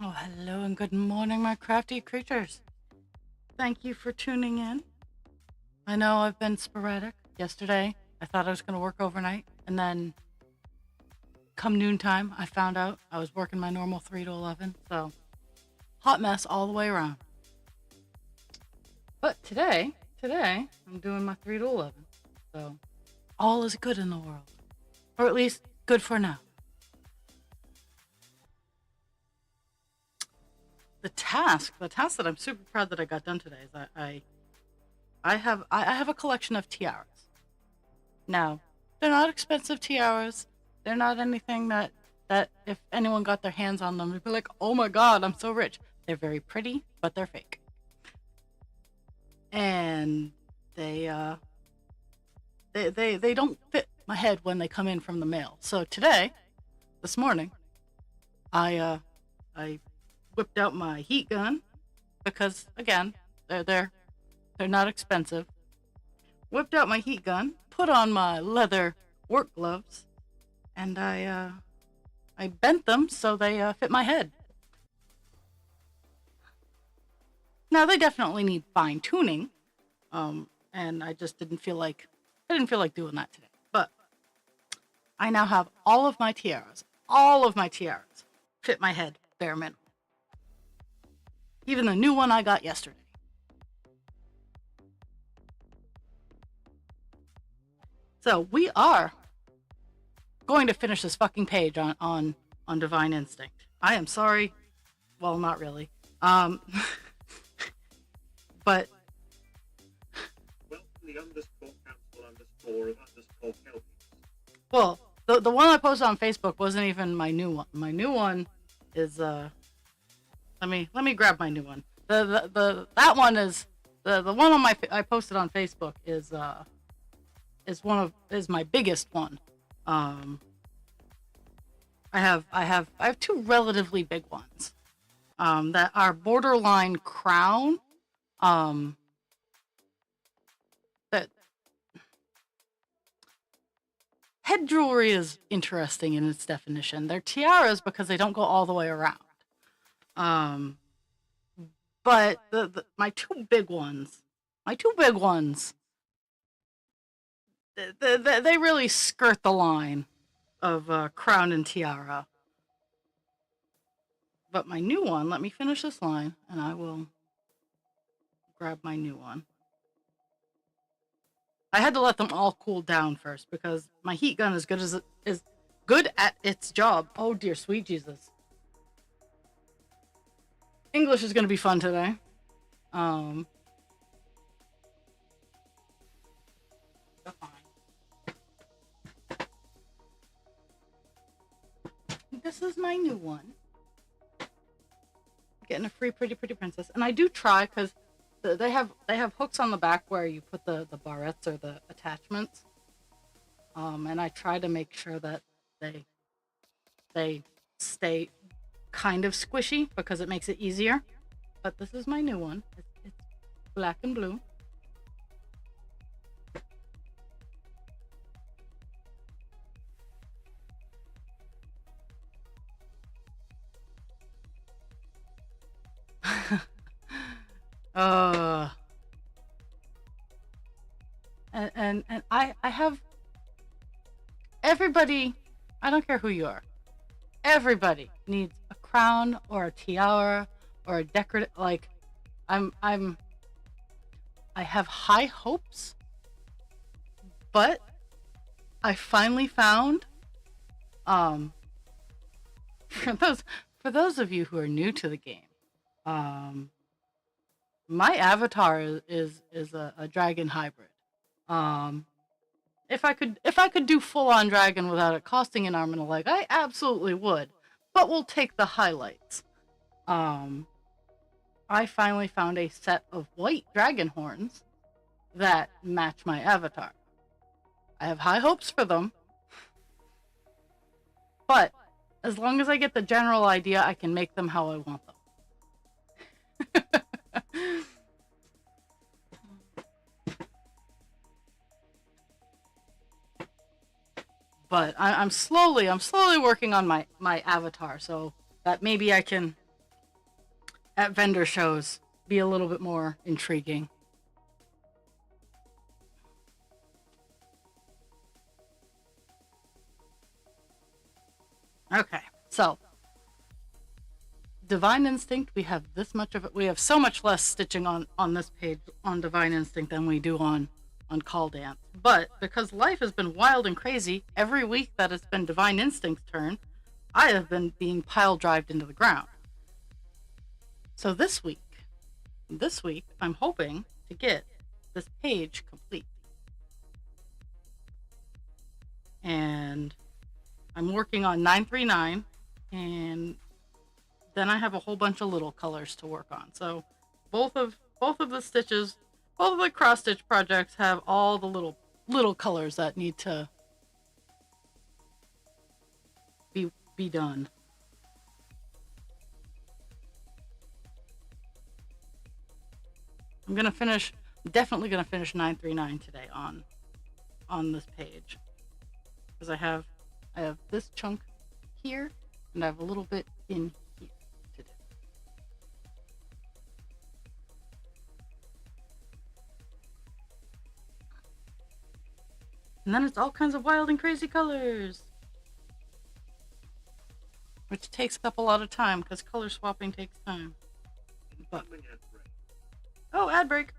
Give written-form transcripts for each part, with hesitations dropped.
Oh, hello and good morning, my crafty creatures. Thank you for tuning in. I know I've been sporadic. Yesterday, I thought I was going to work overnight, and then come noontime, I found out I was working my normal 3 to 11, so hot mess all the way around. But today, I'm doing my 3 to 11, so all is good in the world. Or at least, good for now. The task that I'm super proud that I got done today is that I have a collection of tiaras. Now, they're not expensive tiaras. They're not anything that if anyone got their hands on them, they'd be like, "Oh my god, I'm so rich." They're very pretty, but they're fake, and they uh they don't fit my head when they come in from the mail. So this morning, I uh I whipped out my heat gun because again, they're not expensive. Whipped out my heat gun, put on my leather work gloves, and I bent them so they fit my head. Now they definitely need fine tuning, and I didn't feel like doing that today. But I now have all of my tiaras fit my head bare minimum. Even the new one I got yesterday. So we are going to finish this fucking page on Divine Instinct. I am sorry. Well, not really. But Welcome the underscore council underscore Kelpies. well, the one I posted on Facebook wasn't even my new one. My new one is let me grab my new one. The that one is the one on my I posted on Facebook is my biggest one. Um, I have two relatively big ones. That are borderline crown. Um, that head jewelry is interesting in its definition. They're tiaras because they don't go all the way around. Um, but my two big ones, they really skirt the line of crown and tiara. But my new one, let me finish this line, and I will grab my new one. I had to let them all cool down first because my heat gun is good at its job. Oh dear sweet Jesus. English is going to be fun today. Um, this is my new one. Getting a free pretty princess, and I do try because they have hooks on the back where you put the barrettes or the attachments. And I try to make sure that they they stay kind of squishy because it makes it easier. But this is my new one. It's black and blue. uh, and I have everybody. I don't care who you are. Everybody needs a crown or a tiara or a decorative. Like, I'm I have high hopes, but I finally found um for those of you who are new to the game, um my avatar is a dragon hybrid. Um if I could do full on dragon without it costing an arm and a leg, I absolutely would. But we'll take the highlights. Um I finally found a set of white dragon horns that match my avatar. I have high hopes for them, but as long as I get the general idea, I can make them how I want them. But I'm slowly working on my avatar so that maybe I can at vendor shows be a little bit more intriguing. Okay, so Divine Instinct, we have this much of it. We have so much less stitching on this page on Divine Instinct than we do on Call Dance. But because life has been wild and crazy, every week that it's been Divine Instinct's turn, I have been being pile drived into the ground. So this week, I'm hoping to get this page complete. And I'm working on 939, and then I have a whole bunch of little colors to work on. So both of the stitches, both of the cross stitch projects have all the little colors that need to be done. I'm definitely gonna finish 939 today on this page, because I have this chunk here, and I have a little bit in here to do. And then it's all kinds of wild and crazy colors, which takes up a lot of time because color swapping takes time. But oh, ad break.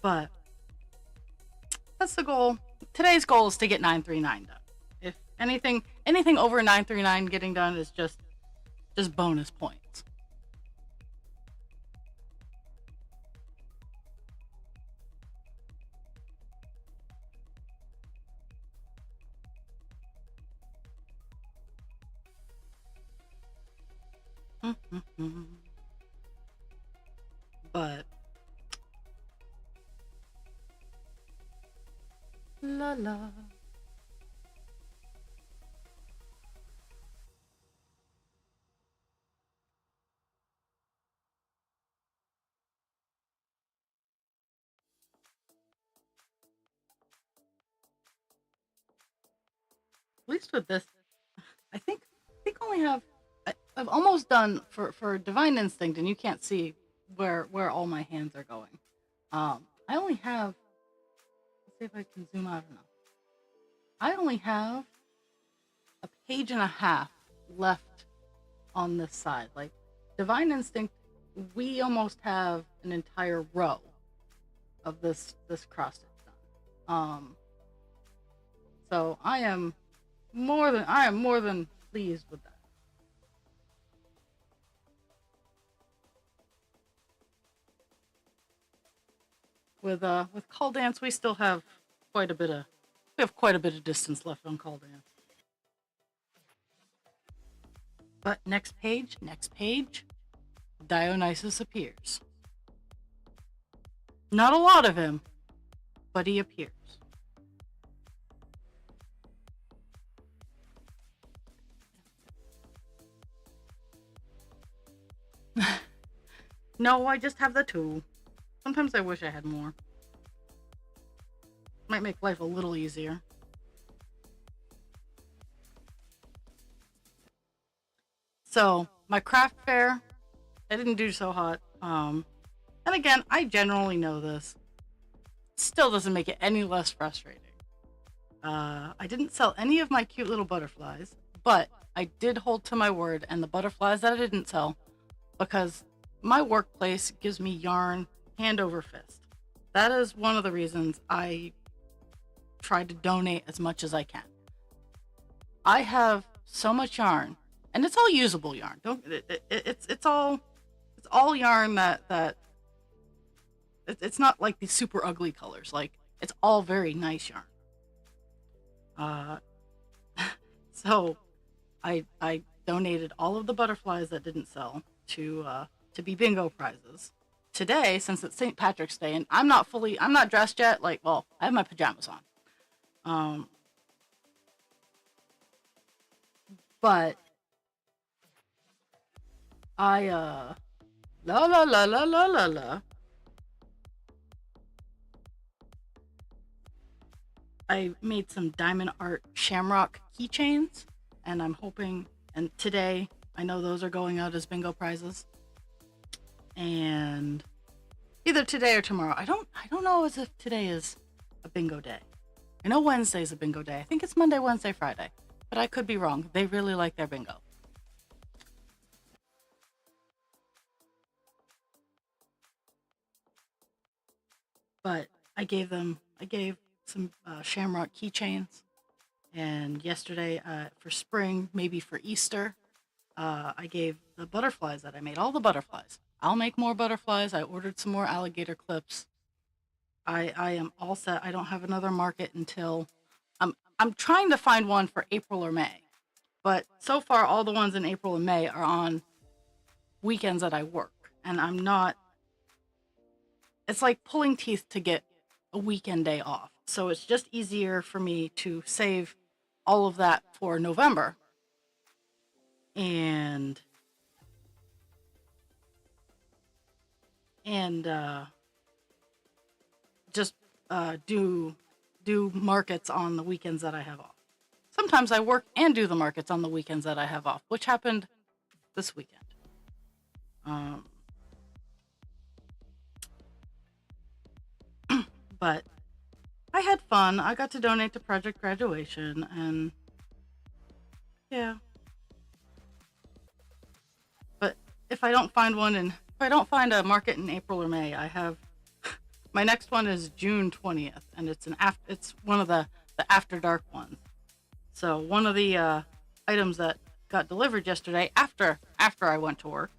But that's the goal. Today's goal is to get 939 done. If anything over 939 getting done is just bonus points. But la la. At least with this, I think only have I've almost done for Divine Instinct, and you can't see where all my hands are going. I only have, let's see if I can zoom out enough. I only have a page and a half left on this side. Like Divine Instinct, we almost have an entire row of this cross stitch done. So I am more than pleased with that. With Call Dance, we still have quite a bit of distance left on Call Dance. But next page, Dionysus appears. Not a lot of him, but he appears. No, I just have the two. Sometimes I wish I had more. Might make life a little easier. So, my craft fair, I didn't do so hot. And again, I generally know this. Still doesn't make it any less frustrating. I didn't sell any of my cute little butterflies, but I did hold to my word, and the butterflies that I didn't sell, because my workplace gives me yarn hand over fist. That is one of the reasons I try to donate as much as I can. I have so much yarn, and it's all usable yarn. It's all yarn that it's not like these super ugly colors. Like, it's all very nice yarn. So I donated all of the butterflies that didn't sell to be bingo prizes. Today, since it's St. Patrick's Day, and I'm not dressed yet. Like, well, I have my pajamas on. But I la la la la la la la. I made some diamond art shamrock keychains, and I'm hoping, and today I know those are going out as bingo prizes. And either today or tomorrow. I don't know as if today is a bingo day. I know Wednesday's a bingo day. I think it's Monday, Wednesday, Friday. But I could be wrong. They really like their bingo. But I gave some shamrock keychains. And yesterday for spring, maybe for Easter, I gave the butterflies that I made, all the butterflies. I'll make more butterflies. I ordered some more alligator clips. I am all set. I don't have another market until I'm trying to find one for April or May. But so far all the ones in April and May are on weekends that I work. And I'm not, it's like pulling teeth to get a weekend day off. So it's just easier for me to save all of that for November. And just do markets on the weekends that I have off. Sometimes I work and do the markets on the weekends that I have off, which happened this weekend. But I had fun. I got to donate to Project Graduation, and yeah. But if I don't find a market in April or May, I have my next one is June 20th, and it's one of the after dark ones. So one of the items that got delivered yesterday after I went to work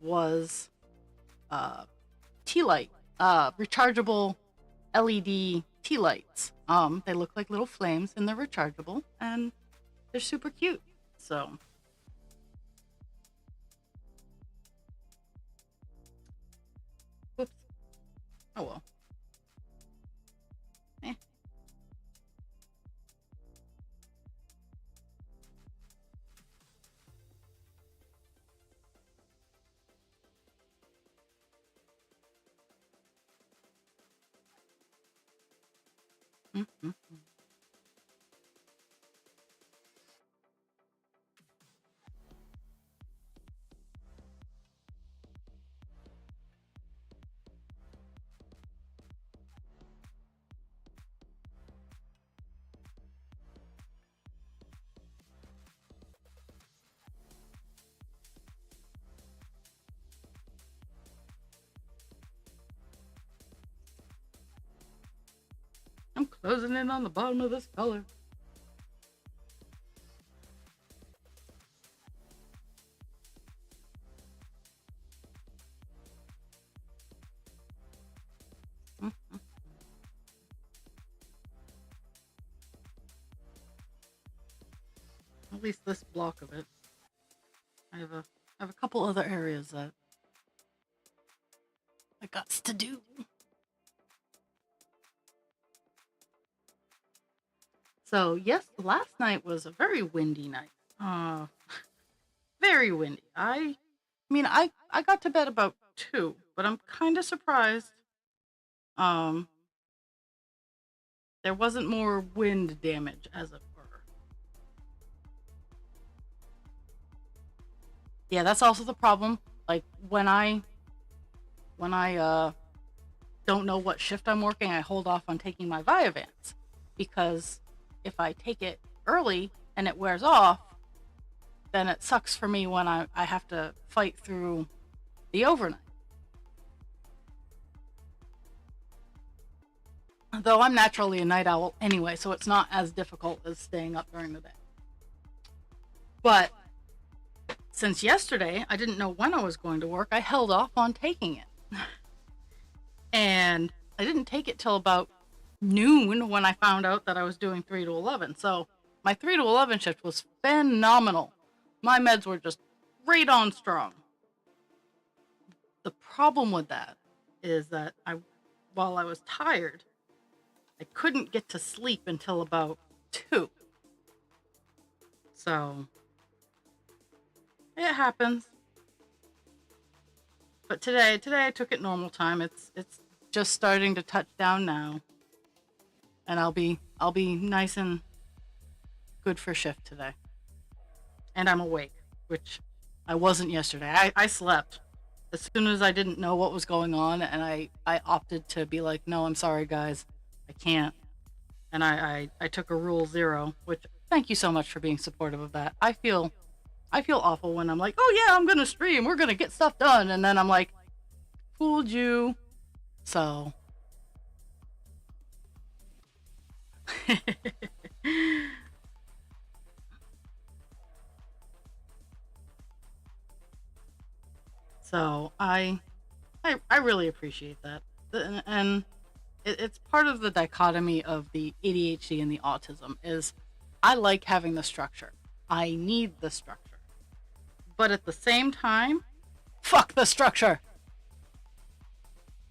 was tea light, rechargeable LED tea lights. They look like little flames and they're rechargeable and they're super cute. So whoops. Oh well. Eh. Mm-hmm. I'm closing in on the bottom of this color. Mm-hmm. At least this block of it. I have a couple other areas that I got to do. So yes, last night was a very windy night. Very windy. I got to bed about 2, but I'm kind of surprised. Um, there wasn't more wind damage, as it were. Yeah, that's also the problem. Like when I don't know what shift I'm working, I hold off on taking my Vyvanse because if I take it early and it wears off, then it sucks for me when I have to fight through the overnight. Though I'm naturally a night owl anyway, so it's not as difficult as staying up during the day. But since yesterday, I didn't know when I was going to work, I held off on taking it. And I didn't take it till about noon when I found out that I was doing 3 to 11. So my 3 to 11 shift was phenomenal. My meds were just right on strong. The problem with that is that while I was tired, I couldn't get to sleep until about 2. So it happens. But today I took it normal time. It's just starting to touch down now. And I'll be nice and good for shift today. and I'm awake, which I wasn't yesterday. I slept as soon as I didn't know what was going on, and I opted to be like, no, I'm sorry, guys, I can't. And I took a rule 0, which thank you so much for being supportive of that. I feel awful when I'm like, oh yeah, I'm gonna stream, we're gonna get stuff done, and then I'm like, fooled you. So so I really appreciate that. And it's part of the dichotomy of the ADHD and the autism is I like having the structure. I need the structure. But at the same time, fuck the structure.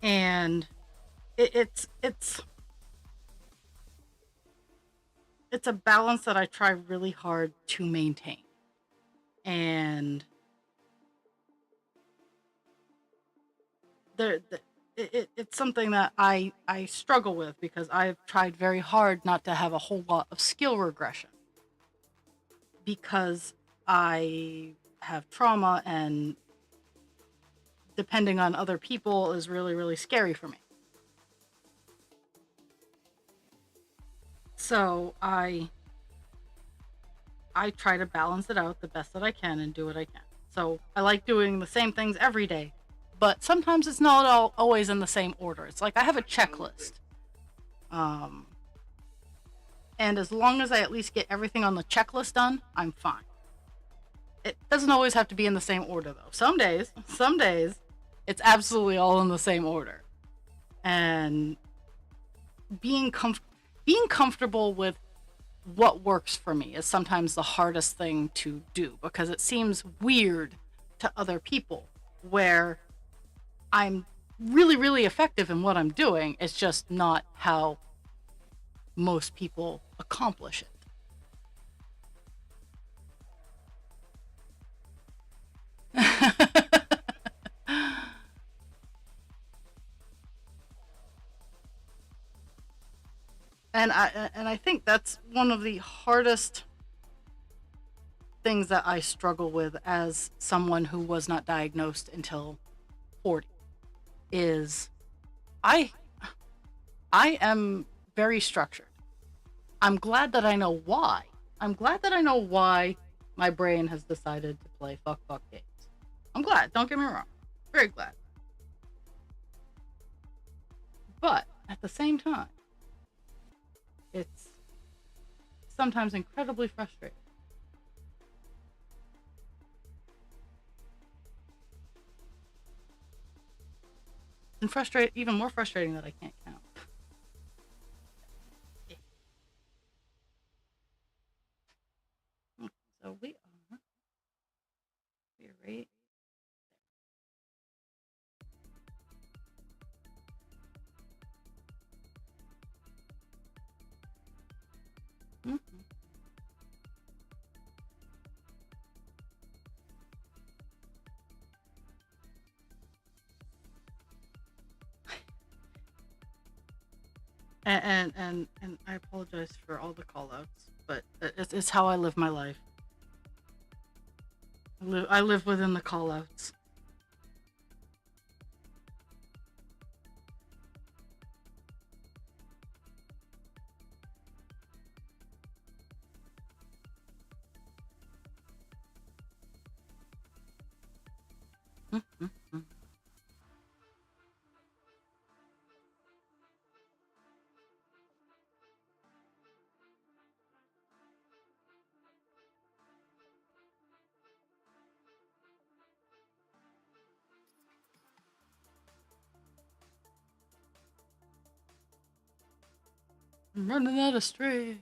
And it's it's a balance that I try really hard to maintain. And there it's something that I struggle with because I've tried very hard not to have a whole lot of skill regression because I have trauma, and depending on other people is really, really scary for me. So I try to balance it out the best that I can and do what I can. So I like doing the same things every day, but sometimes it's not always in the same order. It's like I have a checklist. Um, and as long as I at least get everything on the checklist done, I'm fine. It doesn't always have to be in the same order though. Some days, it's absolutely all in the same order. And being comfortable with what works for me is sometimes the hardest thing to do because it seems weird to other people where I'm really, really effective in what I'm doing. It's just not how most people accomplish it. And I think that's one of the hardest things that I struggle with as someone who was not diagnosed until 40 is I I am very structured. I'm glad that I know why. I'm glad that I know why my brain has decided to play fuck games. I'm glad, don't get me wrong. Very glad. But at the same time, it's sometimes incredibly frustrating. And even more frustrating that I can't count. So we're right. Mm-hmm. And I apologize for all the call outs, but it's how I live my life. I live within the call outs. Mm-hmm. I'm running out of string.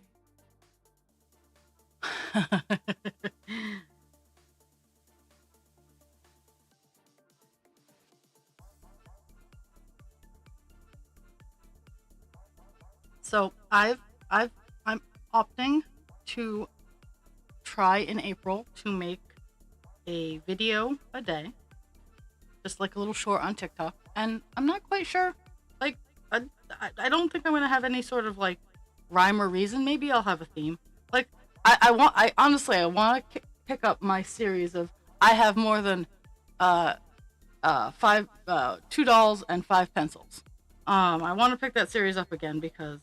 So I'm opting to try in April to make a video a day, just like a little short on TikTok. And I'm not quite sure, like, I don't think I'm gonna have any sort of like rhyme or reason. Maybe I'll have a theme. Like, I honestly, I want to pick up my series of I have more than two dolls and five pencils. I want to pick that series up again because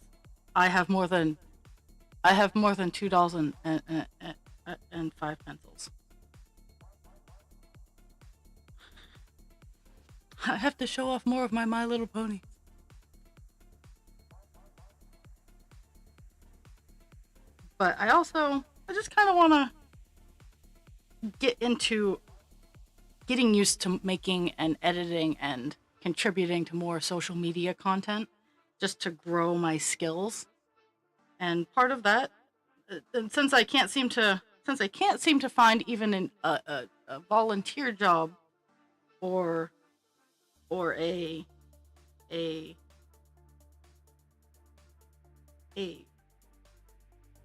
I have more than two dolls and five pencils. I have to show off more of my My Little Ponies. But I just kind of want to get into getting used to making and editing and contributing to more social media content just to grow my skills. And part of that, since I can't seem to find even a volunteer job or a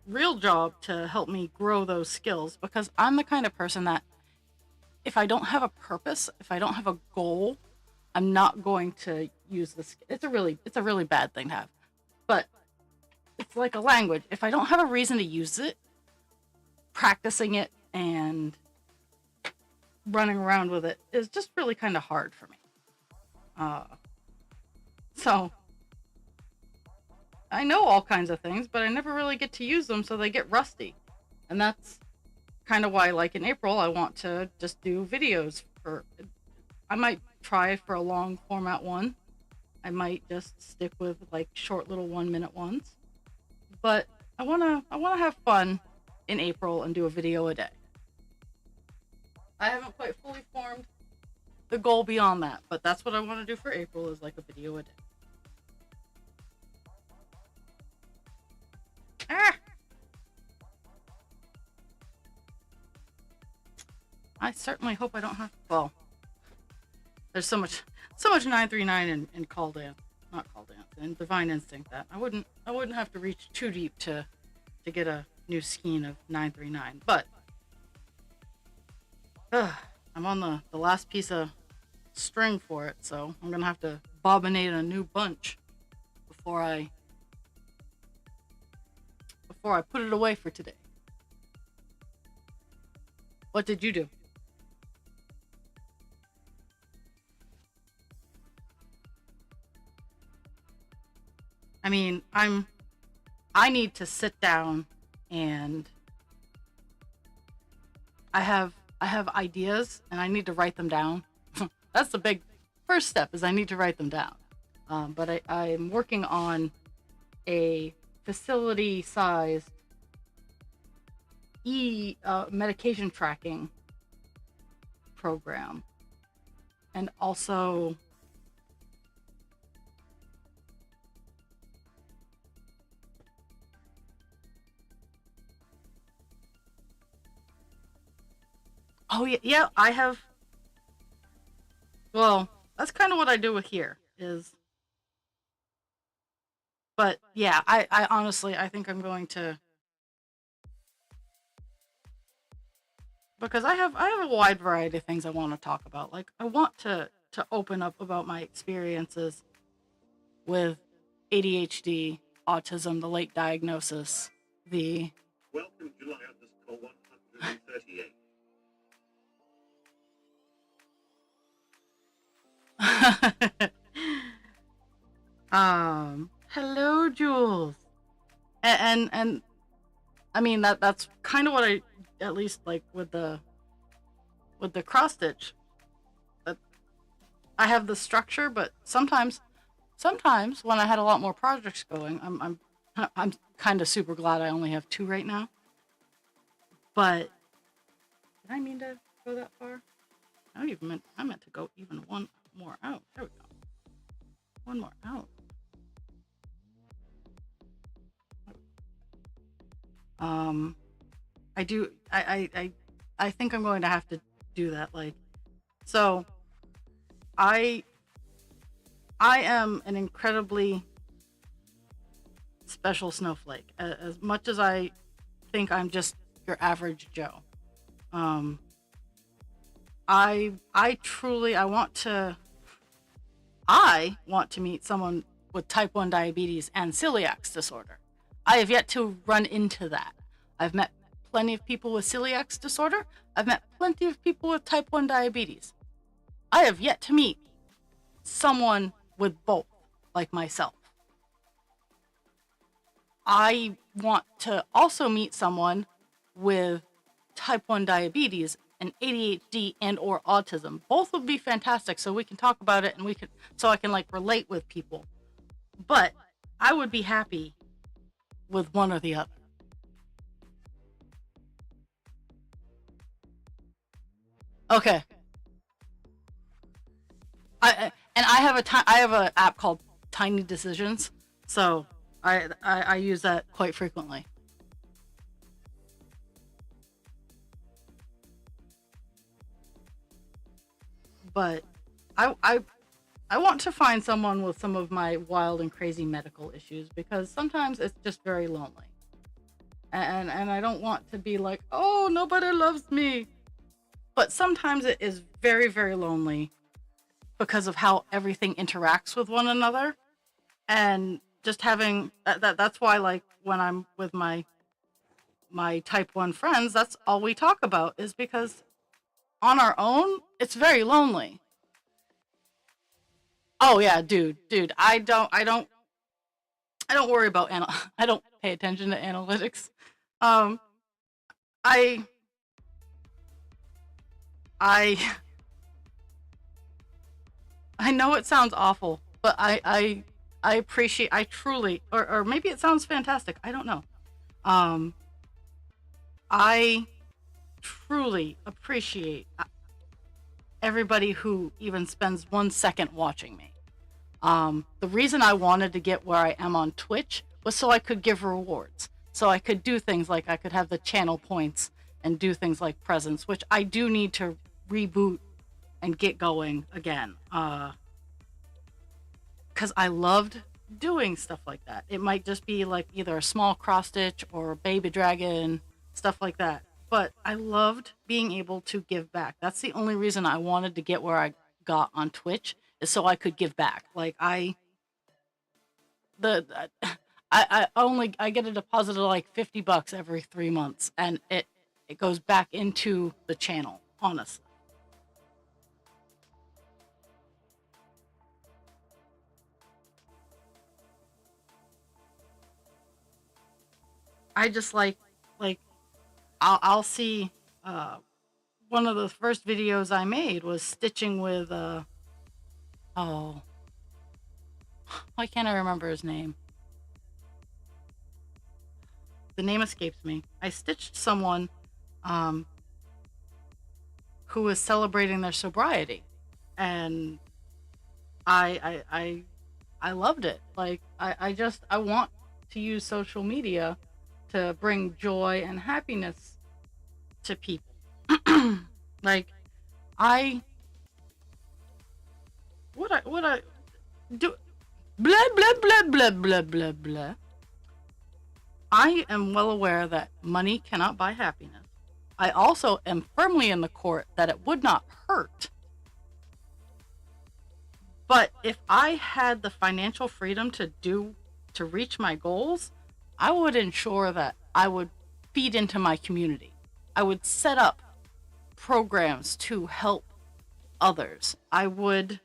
real job to help me grow those skills, because I'm the kind of person that if I don't have a purpose, if I don't have a goal, I'm not going to use this. It's a really bad thing to have, but it's like a language. If I don't have a reason to use it, practicing it and running around with it is just really kind of hard for me. So I know all kinds of things, but I never really get to use them, so they get rusty. And that's kind of why, like in April, I want to just do videos I might try for a long format one. I might just stick with like short little 1 minute ones. But I wanna have fun in April and do a video a day. I haven't quite fully formed the goal beyond that, but that's what I want to do for April, is like a video a day. I certainly hope I don't have. Well, there's so much 939 and Call Dance, not Call Dance, and Divine Instinct that I wouldn't have to reach too deep to get a new skein of 939. But I'm on the last piece of string for it, so I'm gonna have to bobinate a new bunch before I put it away for today. What did you do? I mean, I need to sit down and I have ideas and I need to write them down. That's the big first step, is I need to write them down. But I'm working on a facility-sized medication tracking program, and also yeah, I have. Well, that's kind of what I do with here is. But yeah, I honestly, I think I'm going to, because I have a wide variety of things I want to talk about. Like, I want to open up about my experiences with ADHD, autism, the late diagnosis, the Welcome July _ 138. Hello, Jules. And I mean that's kind of what I, at least like with the cross stitch, that I have the structure, but sometimes when I had a lot more projects going, I'm kind of super glad I only have 2 right now. But did I mean to go that far? I meant to go even one more out. There we go. One more out. I think I'm going to have to do that. Like, so I am an incredibly special snowflake. As much as I think I'm just your average Joe. I want to meet someone with type 1 diabetes and celiac disorder. I have yet to run into that. I've met plenty of people with celiac disorder. I've met plenty of people with type 1 diabetes. I have yet to meet someone with both, like myself. I want to also meet someone with type 1 diabetes and ADHD and or autism. Both would be fantastic, so we can talk about it, and so I can like relate with people. But I would be happy with one or the other. Okay. I have an app called Tiny Decisions, so I use that quite frequently. But I want to find someone with some of my wild and crazy medical issues, because sometimes it's just very lonely. And I don't want to be like, oh, nobody loves me. But sometimes it is very, very lonely because of how everything interacts with one another. And just having that's why, like, when I'm with my type 1 friends, that's all we talk about, is because on our own, it's very lonely. Oh yeah, dude, I don't worry about I don't pay attention to analytics. Um, I I I know it sounds awful, but I appreciate, I truly, or maybe it sounds fantastic. I don't know. Um, I truly appreciate everybody who even spends 1 second watching me. The reason I wanted to get where I am on Twitch was so I could give rewards. So I could do things like I could have the channel points and do things like presents, which I do need to reboot and get going again. Because I loved doing stuff like that. It might just be like either a small cross stitch or baby dragon, stuff like that. But I loved being able to give back. That's the only reason I wanted to get where I got on Twitch, is so I could give back. Like the I get a deposit of like $50 every 3 months, and it goes back into the channel, honestly. I just like I'll see one of the first videos I made was stitching with oh, why can't I remember his name? The name escapes me. I stitched someone um who was celebrating their sobriety, and I loved it. Like I want to use social media to bring joy and happiness to people. Like I what I do, blah blah blah blah blah blah blah. I am well aware that money cannot buy happiness. I also am firmly in the court that it would not hurt. But if I had the financial freedom to reach my goals, I would ensure that I would feed into my community. I would set up programs to help others. I would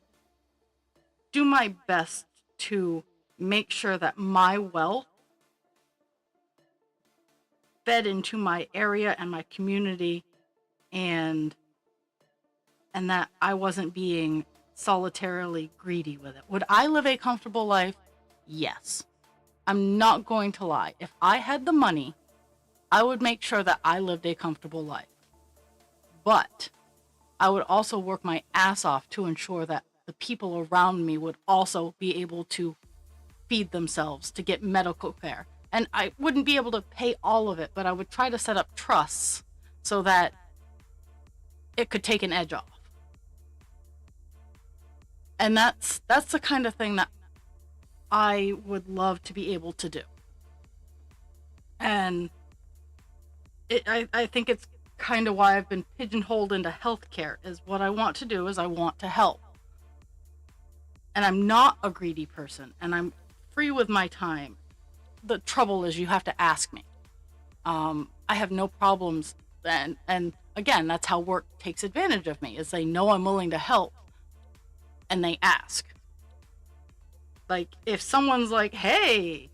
do my best to make sure that my wealth fed into my area and my community, and that I wasn't being solitarily greedy with it. Would I live a comfortable life? Yes. I'm not going to lie. If I had the money, I would make sure that I lived a comfortable life. But I would also work my ass off to ensure that the people around me would also be able to feed themselves, to get medical care. And I wouldn't be able to pay all of it, but I would try to set up trusts so that it could take an edge off. And that's the kind of thing that I would love to be able to do. And I think it's kind of why I've been pigeonholed into healthcare, is what I want to do is I want to help. And I'm not a greedy person, and I'm free with my time. The trouble is you have to ask me. I have no problems. And again, that's how work takes advantage of me, is they know I'm willing to help and they ask. Like, if someone's like, hey,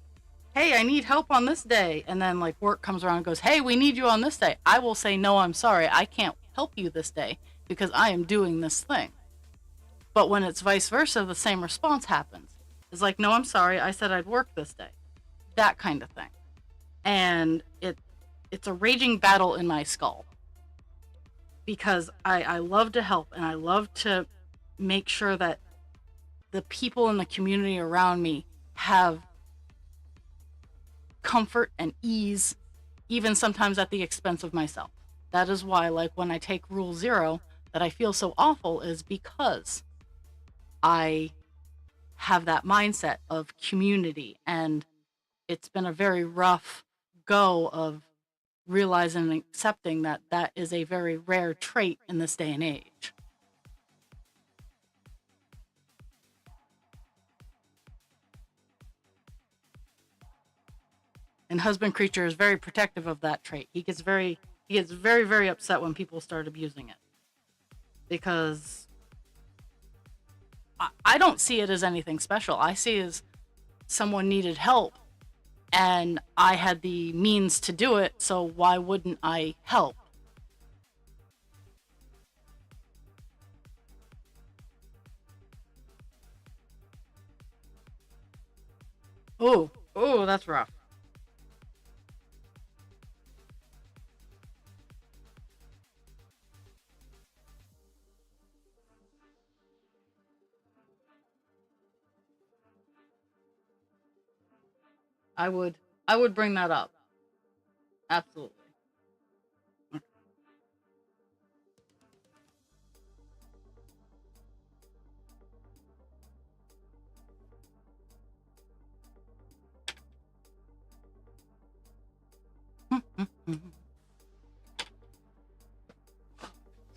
I need help on this day, and then like work comes around and goes, hey, we need you on this day, I will say, no, I'm sorry, I can't help you this day because I am doing this thing. But when it's vice versa, the same response happens. It's like, no, I'm sorry, I said I'd work this day. That kind of thing. And it's a raging battle in my skull, because I love to help and I love to make sure that the people in the community around me have comfort and ease, even sometimes at the expense of myself. That is why, like, when I take Rule 0, that I feel so awful is because I have that mindset of community, and it's been a very rough go of realizing and accepting that that is a very rare trait in this day and age. And husband creature is very protective of that trait. He gets very, very upset when people start abusing it, because I don't see it as anything special. I see it as someone needed help and I had the means to do it, so why wouldn't I help? Oh, that's rough. I would I would bring that up. Absolutely.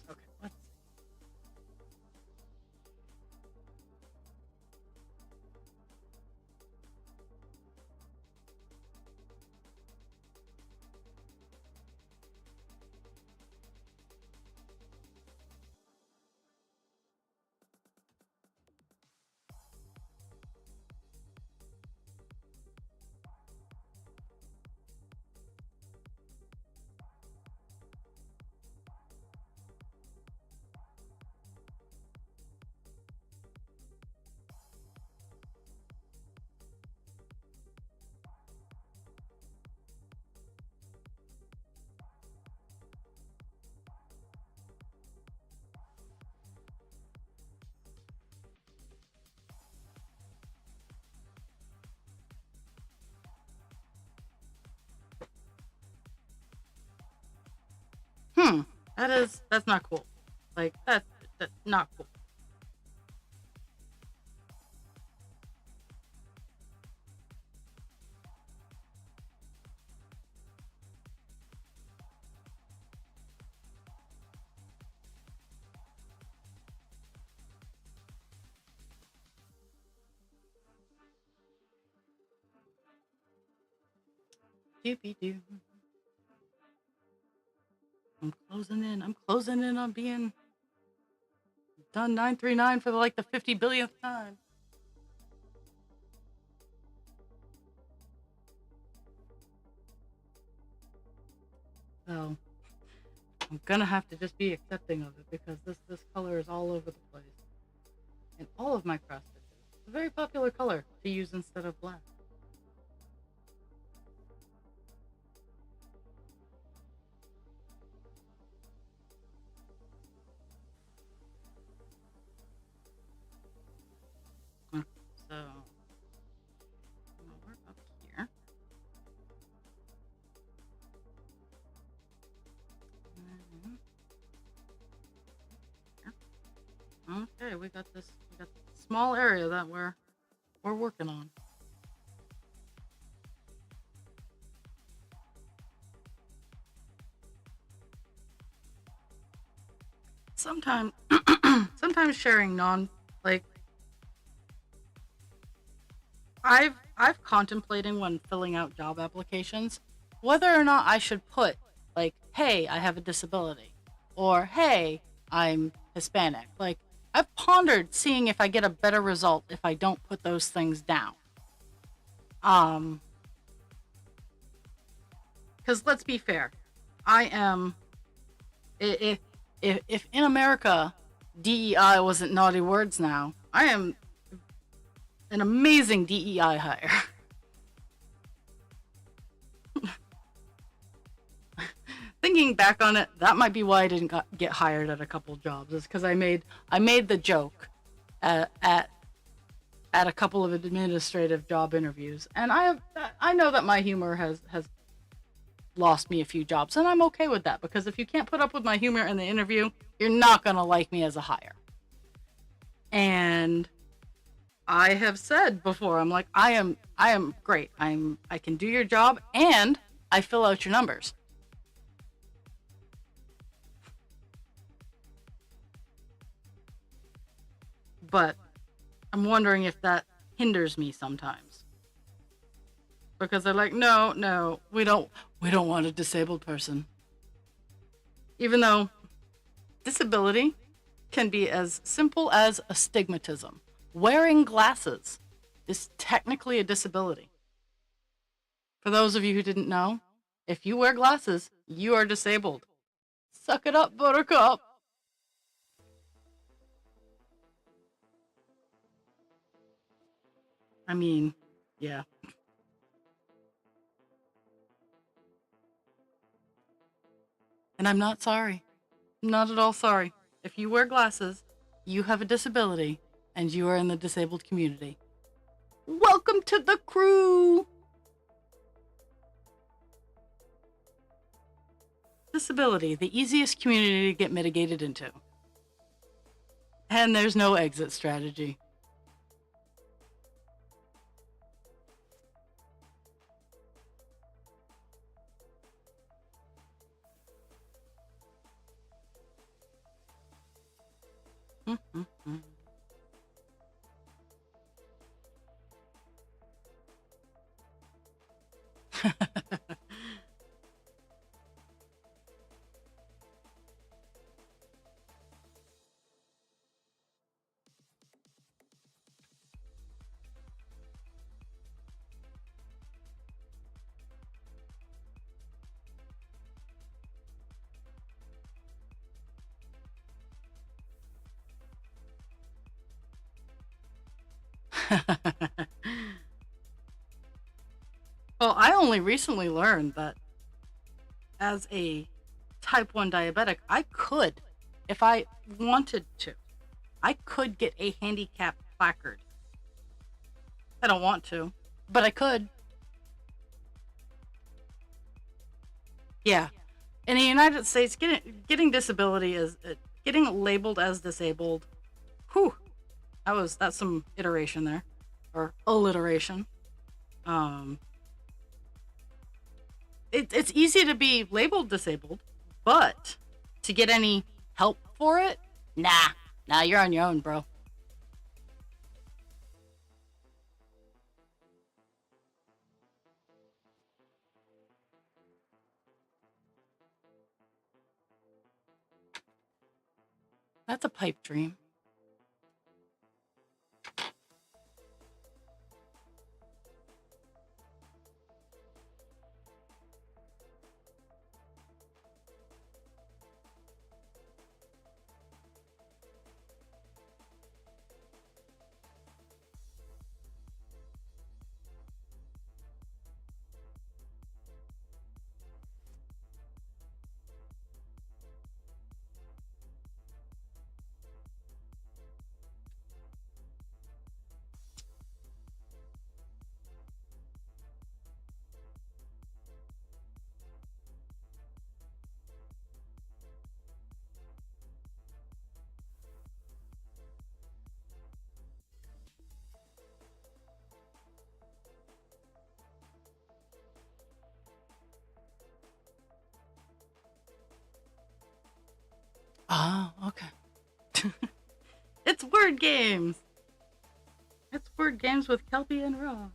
Okay, let's see. Hmm. That's not cool. Like, that's not cool. Doopy doo. I'm closing in. I'm closing in on being done 939 for like the 50 billionth time. So I'm gonna have to just be accepting of it, because this color is all over the place in all of my cross stitches. It's a very popular color to use instead of black. Okay, so we're up here. Okay, we got this small area that we're working on. Sometimes sometimes sharing non like I've contemplating when filling out job applications whether or not I should put hey, I have a disability, or hey, I'm Hispanic. Like, I've pondered seeing if I get a better result if I don't put those things down. Because let's be fair, I am, if in America DEI wasn't naughty words now, I am an amazing DEI hire. Thinking back on it, that might be why I didn't get hired at a couple jobs. Is because I made the joke at a couple of administrative job interviews, and I know that my humor has lost me a few jobs, and I'm okay with that, because if you can't put up with my humor in the interview, you're not gonna like me as a hire. And I have said before, I'm like, I am great. I can do your job, and I fill out your numbers. But I'm wondering if that hinders me sometimes. Because they're like, no, we don't want a disabled person. Even though disability can be as simple as astigmatism. Wearing glasses is technically a disability. For those of you who didn't know, if you wear glasses, you are disabled. Suck it up, Buttercup. I mean, yeah. And I'm not sorry. I'm not at all sorry. If you wear glasses, you have a disability, and you are in the disabled community. Welcome to the crew! Disability, the easiest community to get mitigated into. And there's no exit strategy. Well, I only recently learned that as a type 1 diabetic, I could, if I wanted to, I could get a handicap placard. I don't want to, but I could. Yeah. In the United States, getting disability is getting labeled as disabled. Whew. That's some iteration there, or alliteration. It's easy to be labeled disabled, but to get any help for it, nah, you're on your own, bro. That's a pipe dream. Oh, okay. It's word games. It's word games with Kelpie and Raw.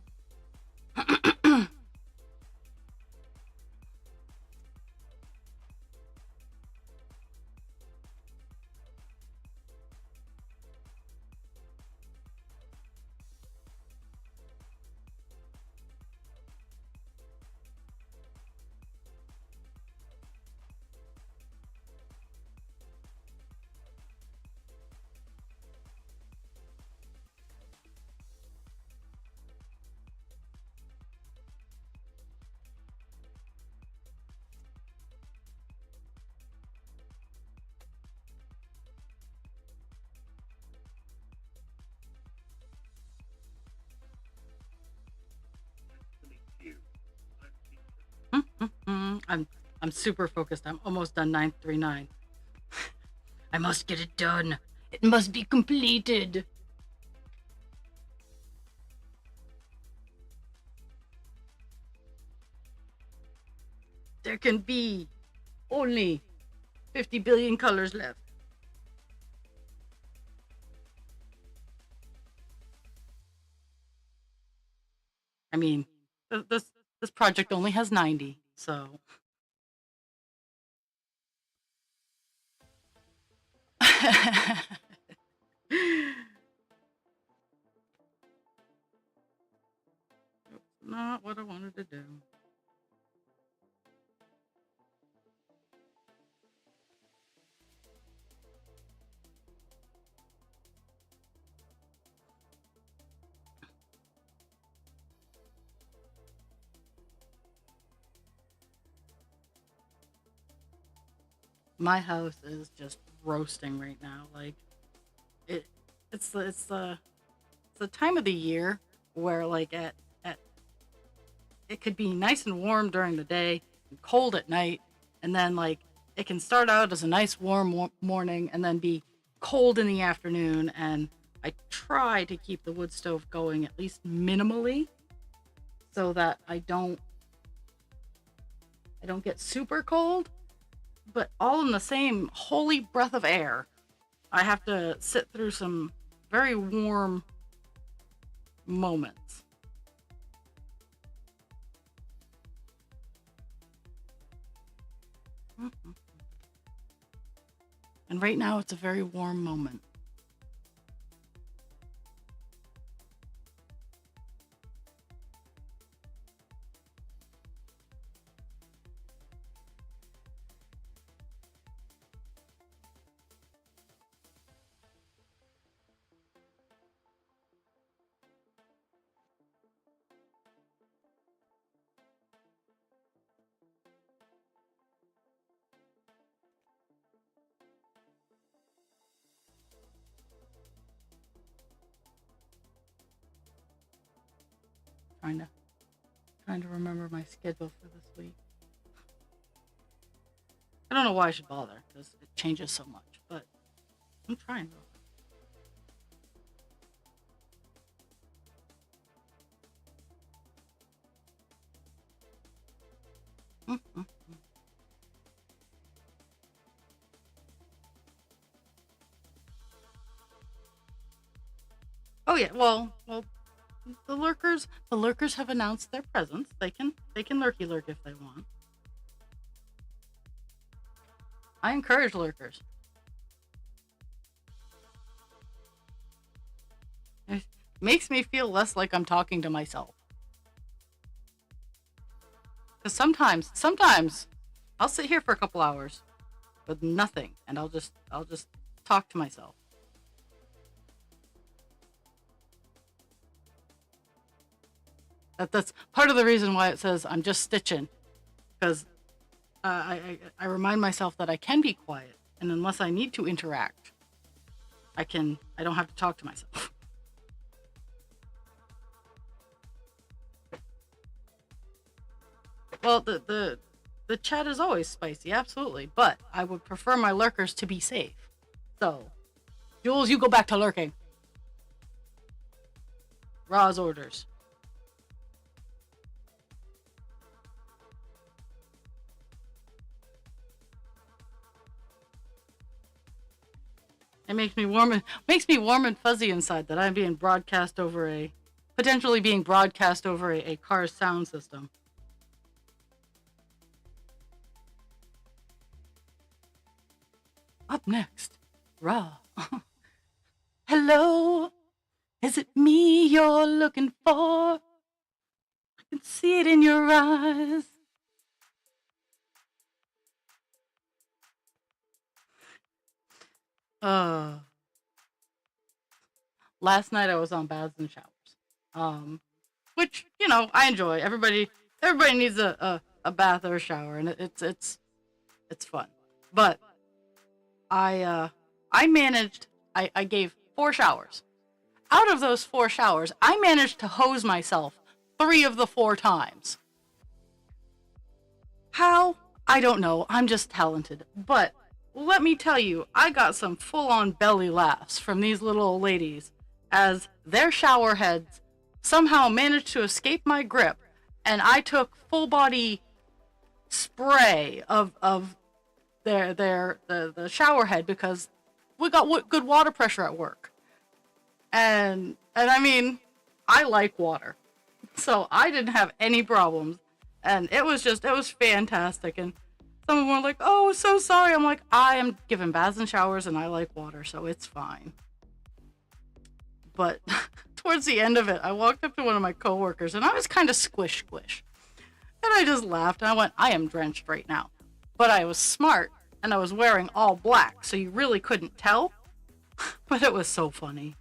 I'm super focused. I'm almost done 939. I must get it done. It must be completed. There can be only 50 billion colors left. I mean, this project only has 90, so. Not what I wanted to do. My house is just roasting right now. Like it, it's the time of the year where like at it could be nice and warm during the day and cold at night, and then like it can start out as a nice warm morning and then be cold in the afternoon. And I try to keep the wood stove going at least minimally so that I don't get super cold, but all in the same holy breath of air. I have to sit through some very warm moments. Mhm. And right now it's a very warm moment. Trying to trying to remember my schedule for this week. I don't know why I should bother because it changes so much, but I'm trying though. Mhm. Oh yeah, well, the lurkers have announced their presence. They can lurky lurk if they want. I encourage lurkers. It makes me feel less like I'm talking to myself. Because sometimes I'll sit here for a couple hours with nothing, and I'll just talk to myself. That's part of the reason why it says I'm just stitching, because I remind myself that I can be quiet, and unless I need to interact, I don't have to talk to myself. Well, the chat is always spicy, absolutely, but I would prefer my lurkers to be safe. So, Jules, you go back to lurking. Ra's orders. It makes me warm and fuzzy inside that I'm being broadcast over a potentially being broadcast over a car's sound system. Up next, Ra. Hello, is it me you're looking for? I can see it in your eyes. Uh, Last night I was on baths and showers, um, which I enjoy. Everybody needs a bath or a shower, and it's fun. But I managed. I gave 4 showers. Out of those 4 showers, I managed to hose myself 3 of the 4 times. How? I don't know. I'm just talented. But let me tell you, I got some full on belly laughs from these little old ladies as their shower heads somehow managed to escape my grip, and I took full body spray of the shower head because we got good water pressure at work. And I mean, I like water. So I didn't have any problems. And it was fantastic. And some of them were like, oh, so sorry. I'm like, I am giving baths and showers and I like water, so it's fine. But towards the end of it, I walked up to one of my coworkers and I was kind of squish. And I just laughed and I went, I am drenched right now. But I was smart and I was wearing all black, so you really couldn't tell. But it was so funny.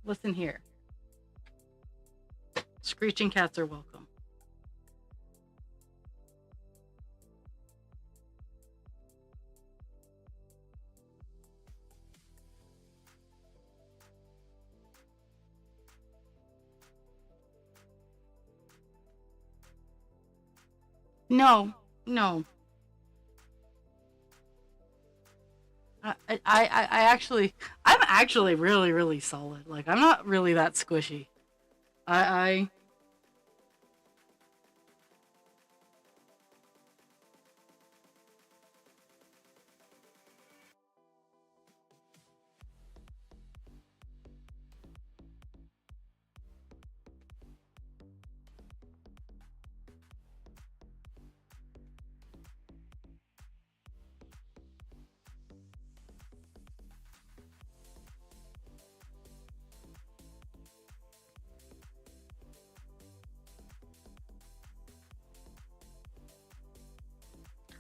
Listen here. Screeching cats are welcome. No, no. I'm actually really solid. Like, I'm not really that squishy. I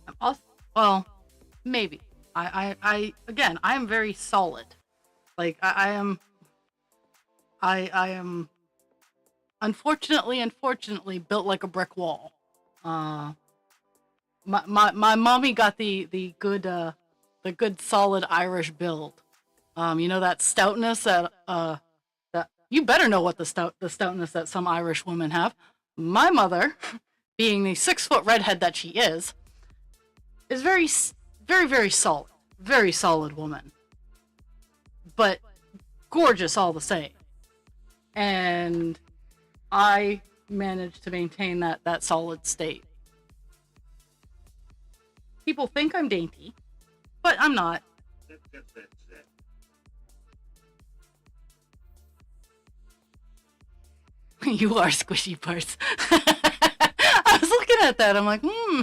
I'm also, well, maybe. Again, I am very solid. Like, I am, unfortunately built like a brick wall. Uh, my mommy got the good solid Irish build. You know, that stoutness that you better know what the stoutness that some Irish women have. My mother, being the 6 foot redhead that she is very solid, very solid woman, but gorgeous all the same. And I managed to maintain that solid state. People think I'm dainty, but I'm not. That. You are squishy parts. I was looking at that. I'm like, hmm.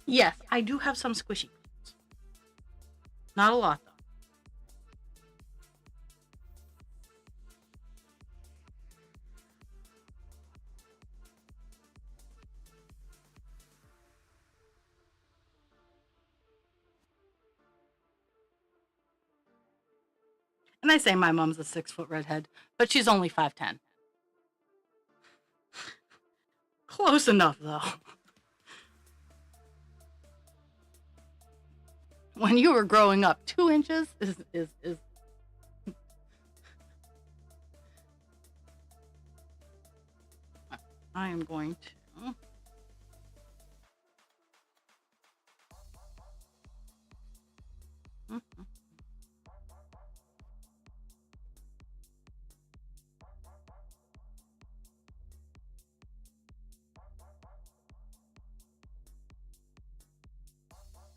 Yes, I do have some squishy parts. Not a lot, though. And I say my mom's a 6 foot redhead, but she's only 5'10". Close enough, though. When you were growing up, 2 inches is I am going to.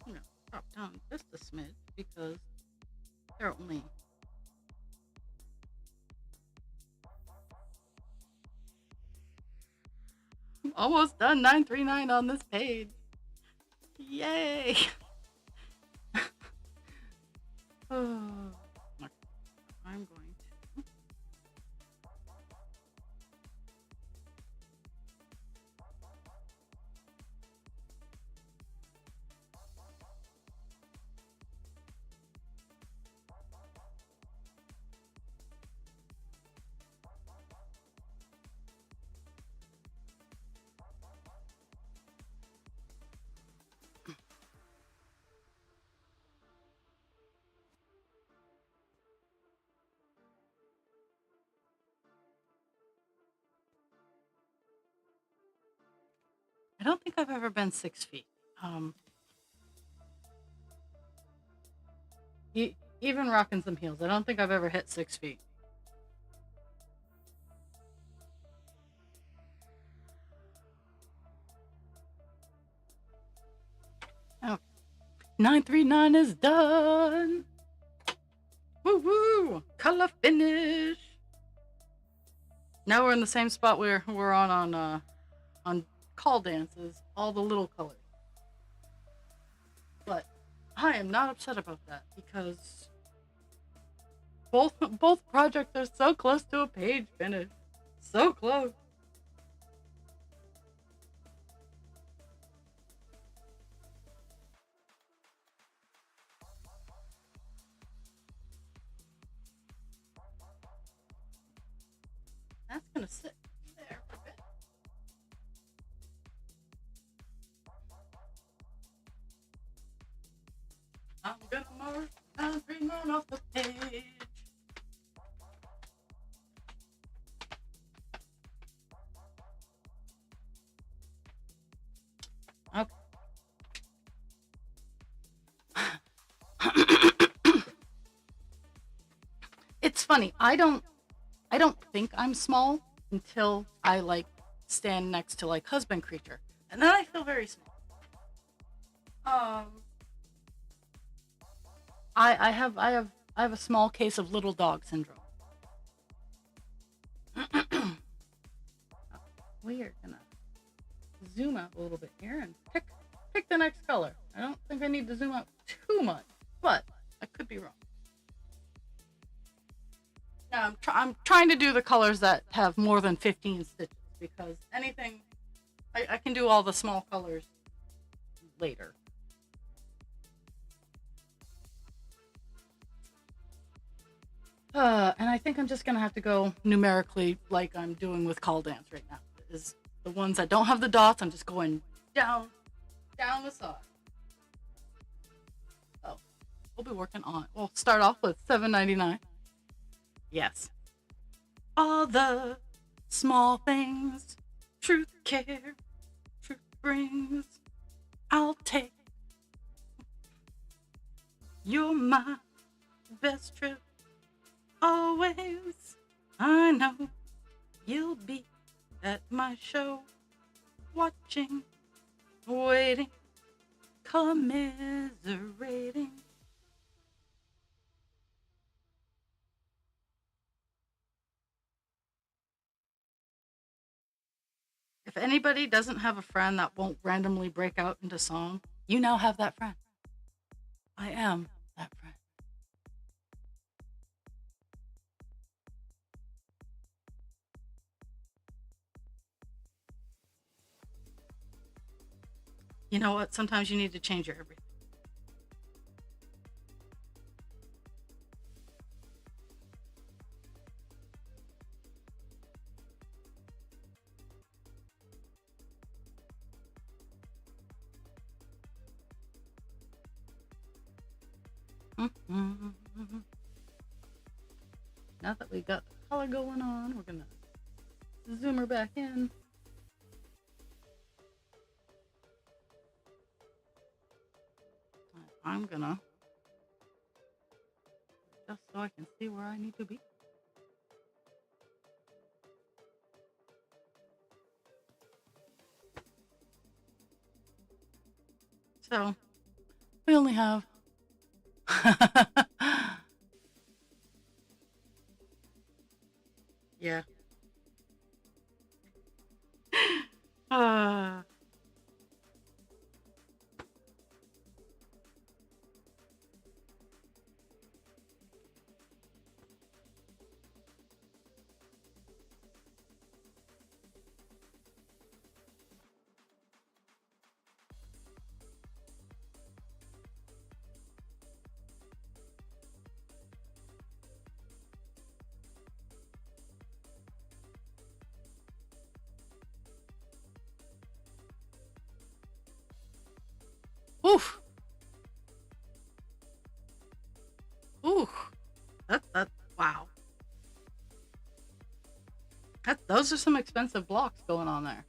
You know, drop down just a smidge because they're only. Almost done 939 on this page. Yay! Oh, I'm going to. don't think I've ever been 6 feet. Um, even rocking some heels, I don't think I've ever hit 6 feet. Oh, 939 is done. Woo woo! Color finish. Now we're in the same spot we're on call dances, all the little colors. But I am not upset about that because both projects are so close to a page finish. So close. That's gonna sit there for a bit. I'm gonna mark every line off the page. Okay. It's funny. I don't think I'm small until I like stand next to like husband creature, and then I feel very small. Um, I have a small case of little dog syndrome. We are gonna zoom out a little bit here and pick the next color. I don't think I need to zoom out too much, but I could be wrong. Now I'm trying to do the colors that have more than 15 stitches because anything I can do all the small colors later. And I think I'm just gonna have to go numerically like I'm doing with call dance right now. Is the ones that don't have the dots, I'm just going down the side. Oh, we'll be working on. We'll start off with $7.99. Yes. All the small things, truth care, truth brings. I'll take. You're my best trip. Always, I know you'll be at my show, watching, waiting, commiserating. If anybody doesn't have a friend that won't randomly break out into song, you now have that friend. I am that friend. You know what? Sometimes you need to change your everything. Mm-hmm. Now that we got the color going on, we're gonna zoom her back in. I'm gonna just so I can see where I need to be. So we only have yeah. uh oof. Oof. That wow. Those are some expensive blocks going on there.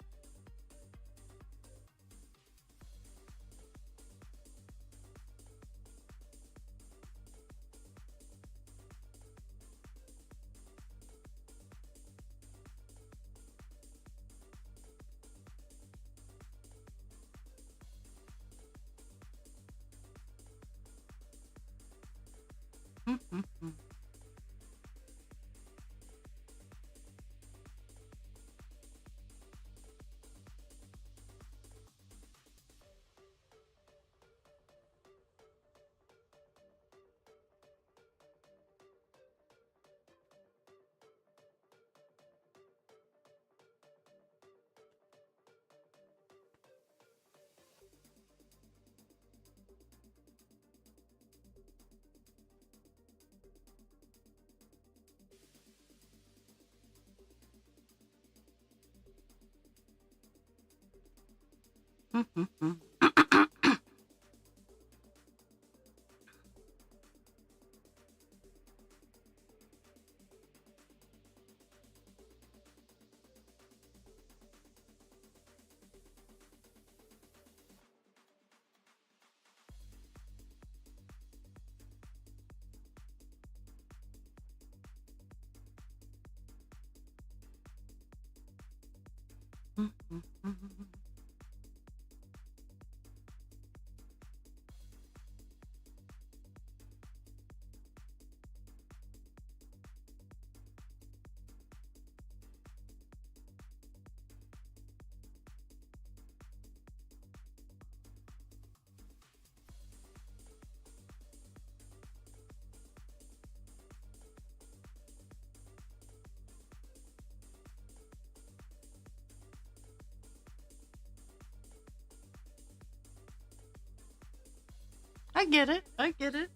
I get it. I get it.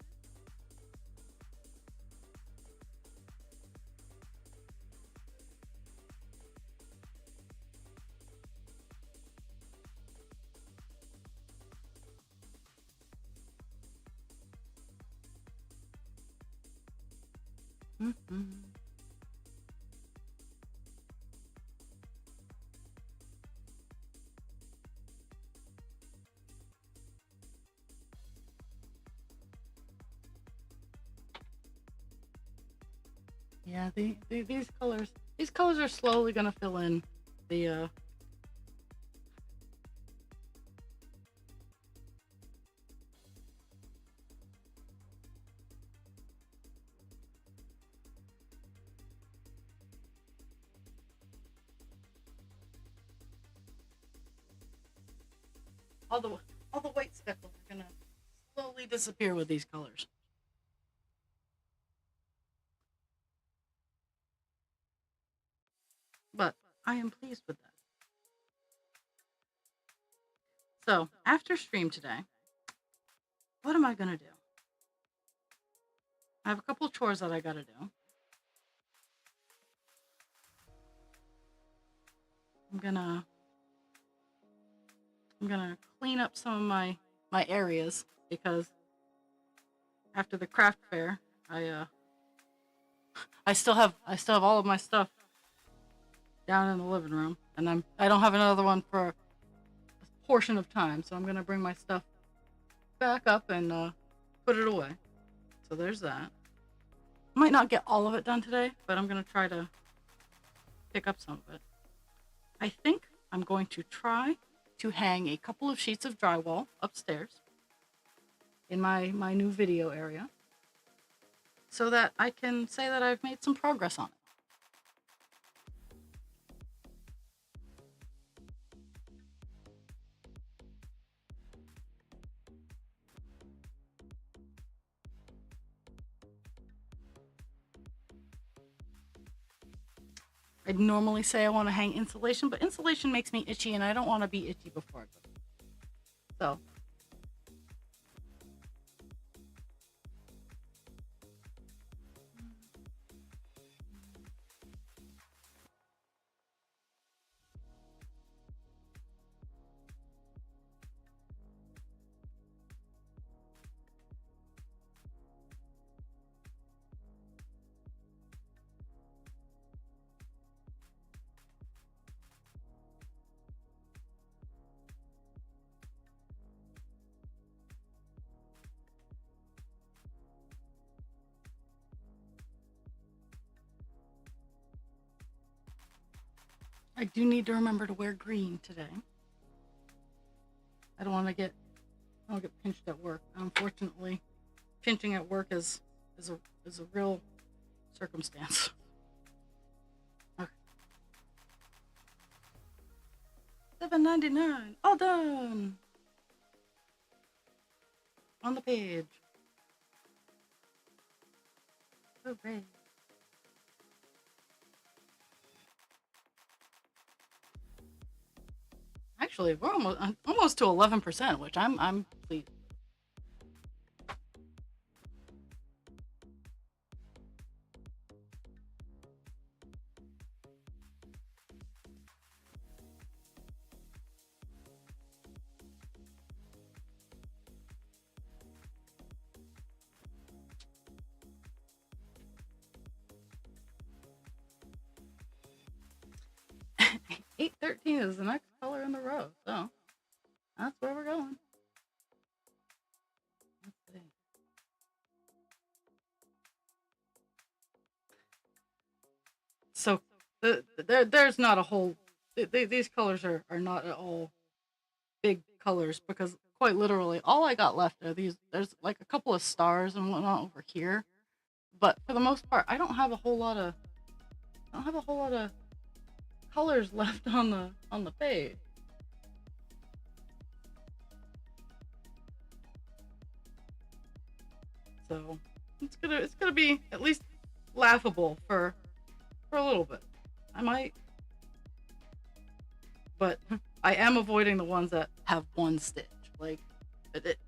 Yeah, these colors are slowly gonna fill in the all the all the white speckles are gonna slowly disappear with these colors. But I am pleased with that. So after stream today, what am I gonna do? I have a couple chores that I gotta do. I'm gonna clean up some of my areas because after the craft fair, I still have all of my stuff down in the living room, and I don't have another one for a portion of time, so I'm gonna bring my stuff back up and put it away. So there's that. I might not get all of it done today, but I'm gonna try to pick up some of it. I think I'm going to try to hang a couple of sheets of drywall upstairs in my new video area so that I can say that I've made some progress on it. I'd normally say I want to hang insulation, but insulation makes me itchy and I don't want to be itchy before I go. So I do need to remember to wear green today. I don't get pinched at work. Unfortunately, pinching at work is is a real circumstance. Okay. $7.99. All done. On the page. Hooray. Actually, we're almost to 11%, which I'm pleased. $8.13 is the next color in the row, so that's where we're going. Let's see. So there's not a whole. These colors are not at all big colors because quite literally all I got left are these. There's like a couple of stars and whatnot over here, but for the most part, I don't have a whole lot of colors left on the page. So it's gonna be at least laughable for a little bit. I might, but I am avoiding the ones that have one stitch. Like it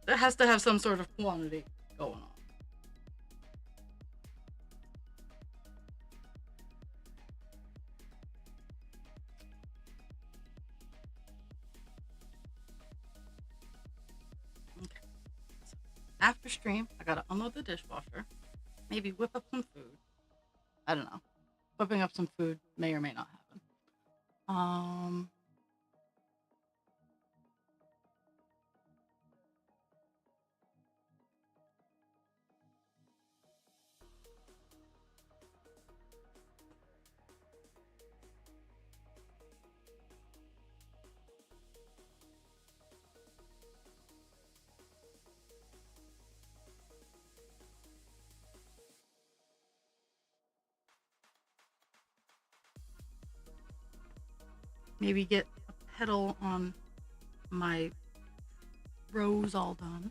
has to have some sort of quantity going on. Okay. So after stream, I gotta unload the dishwasher, maybe whip up some food. I don't know. Whipping up some food may or may not happen. Maybe get a petal on my rose all done.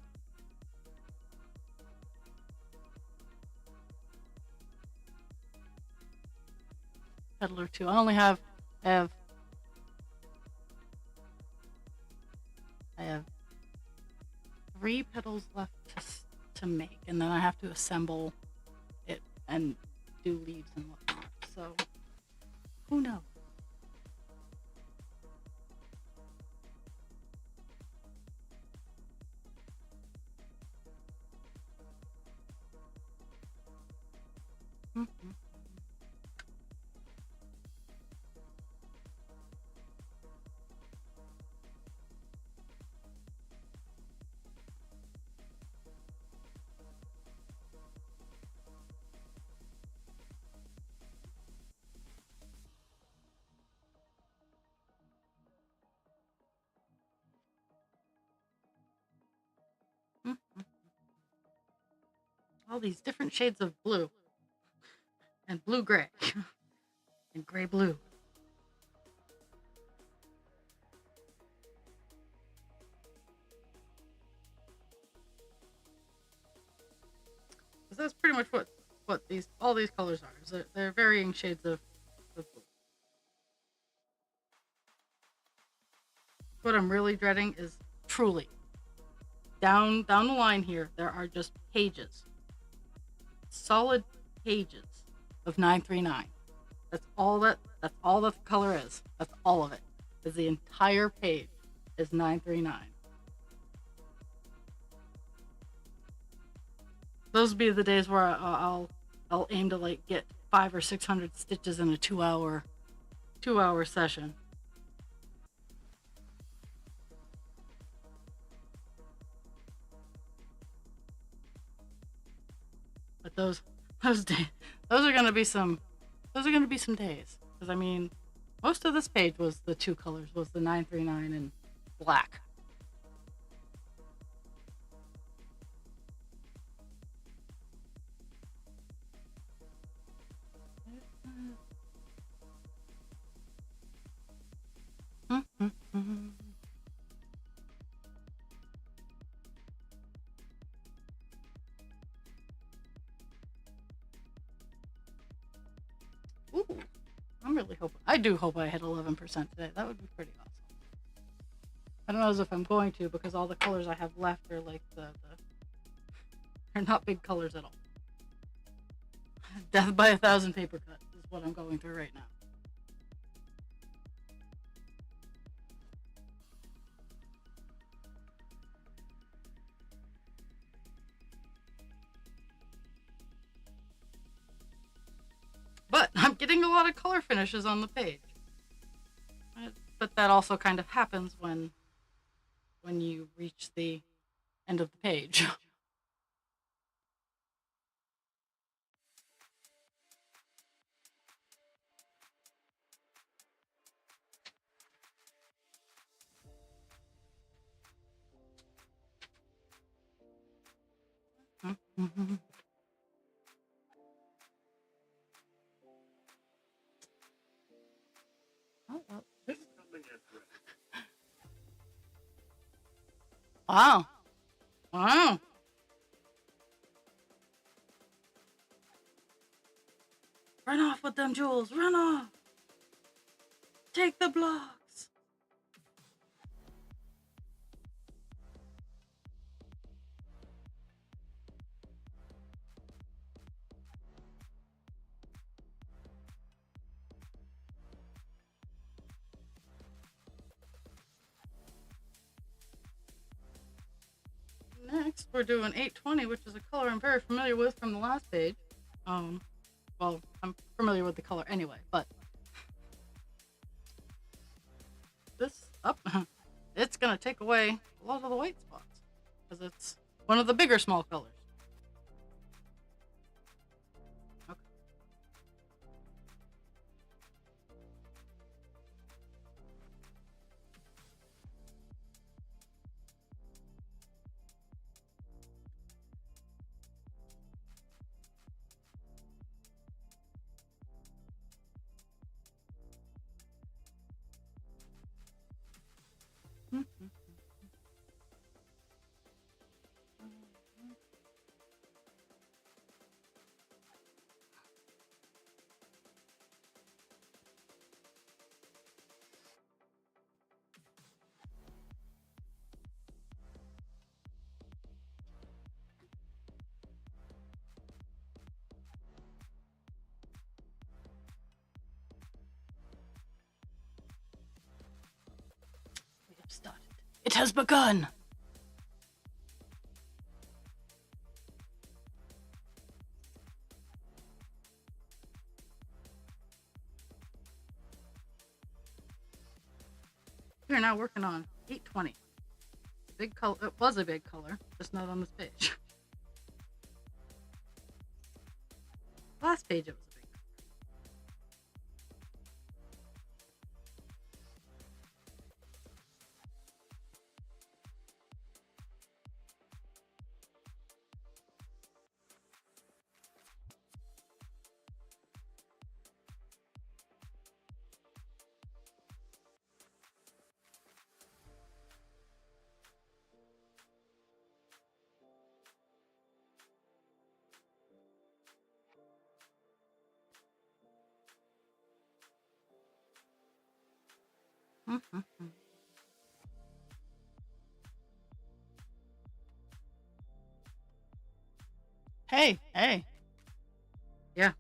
Petal or two. I only have I have 3 petals left to make, and then I have to assemble it and do leaves and whatnot. So who knows? Mm-hmm. Mm-hmm. All these different shades of blue and blue gray and gray blue. That's pretty much what all these colors are. They're varying shades of blue. What I'm really dreading is truly down the line here. There are just pages, solid pages of 939. That's all that the color is. That's all of it. Is the entire page is 939. Those would be the days where I'll aim to like get 500 or 600 stitches in a 2-hour session. But those days, those are gonna be some days. Because I mean, most of this page was the 2 colors, was the 939 and black. I'm really hoping. I do hope I hit 11% today. That would be pretty awesome. I don't know as if I'm going to because all the colors I have left are like they're not big colors at all. Death by 1,000 paper cuts is what I'm going through right now. But I'm getting a lot of color finishes on the page. But that also kind of happens when you reach the end of the page. Oh, well. Wow. Wow. Run off with them jewels. Run off. Take the blocks. Next, we're doing 820, which is a color I'm very familiar with from the last page. Well, I'm familiar with the color anyway, but this up, it's gonna take away a lot of the white spots because it's one of the bigger small colors. Okay. We have started. It has begun. We are now working on 820. Big color. It was a big color, just not on this page. Last page it was a big color. Hey. Yeah.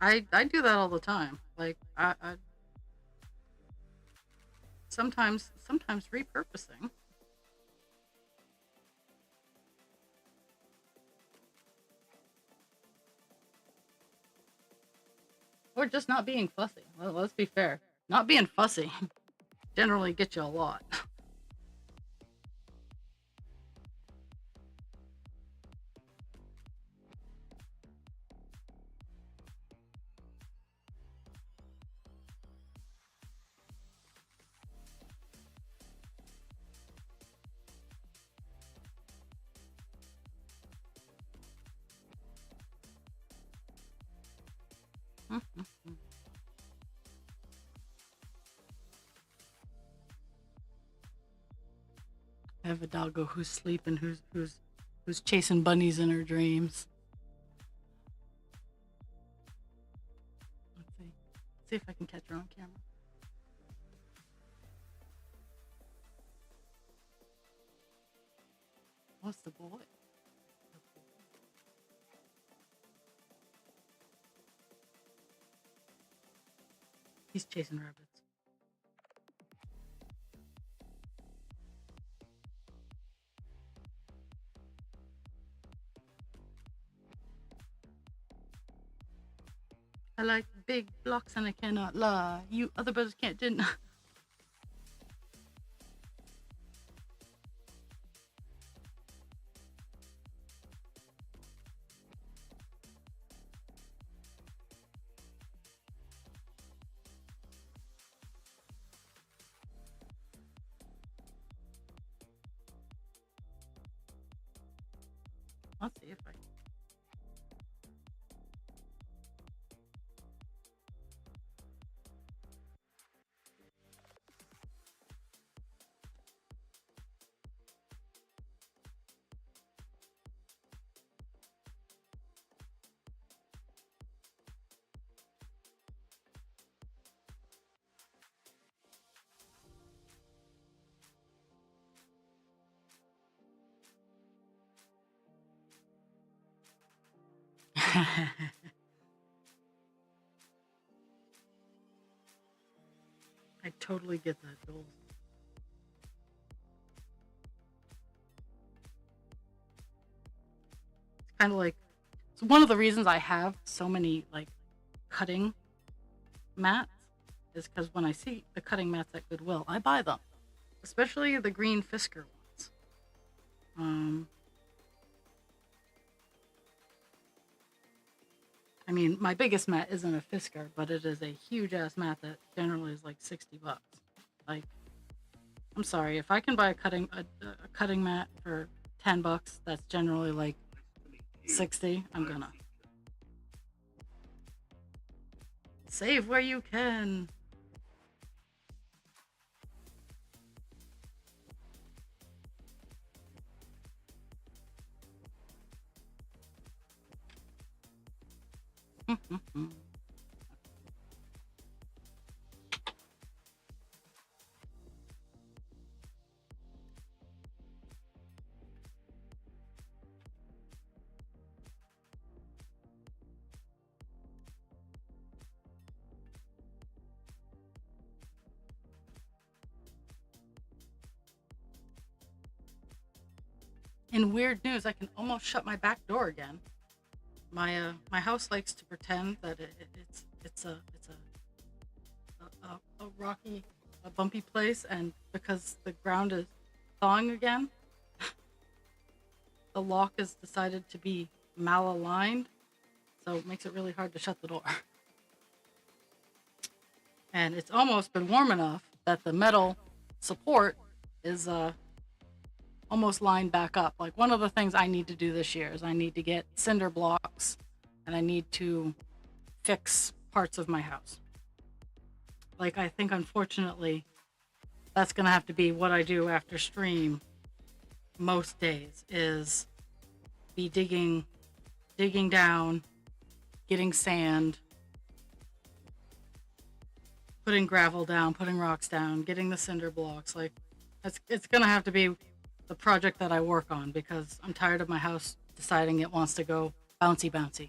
I do that all the time. Like I sometimes repurposing. Or just not being fussy. Well, let's be fair. Not being fussy generally gets you a lot. I have a doggo who's sleeping, who's chasing bunnies in her dreams. See if I can catch her on camera. What's the boy? He's chasing rabbits. I like big blocks and I cannot lie. You other birds can't deny. Let's see if I can. I totally get that, Jules. It's kind of like, it's one of the reasons I have so many like cutting mats is because when I see the cutting mats at Goodwill, I buy them, especially the green Fisker ones. I mean, my biggest mat isn't a Fisker, but it is a huge ass mat that generally is like $60. Like, I'm sorry, if I can buy a cutting mat for $10, that's generally like 60. I'm gonna save where you can. In weird news, I can almost shut my back door again. My house likes to pretend that it's a rocky, a bumpy place, and because the ground is thawing again, the lock has decided to be malaligned, so it makes it really hard to shut the door. And it's almost been warm enough that the metal support is almost lined back up. Like, one of the things I need to do this year is I need to get cinder blocks and I need to fix parts of my house. Like, I think unfortunately that's gonna have to be what I do after stream most days, is be digging down, getting sand, putting gravel down, putting rocks down, getting the cinder blocks. Like, it's gonna have to be the project that I work on, because I'm tired of my house deciding it wants to go bouncy bouncy.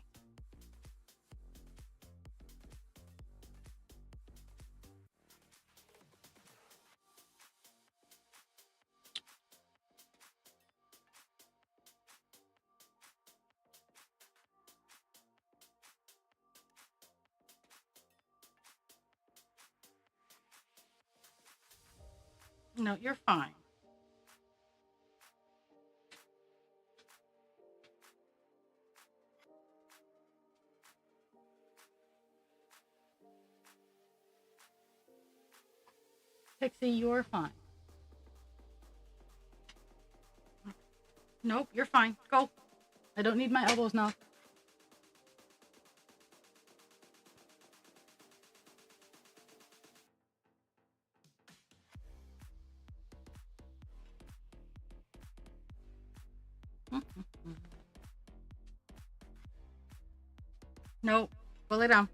No, you're fine. Pixie, you're fine. Nope, you're fine. Go. I don't need my elbows now. Nope. Go lay down.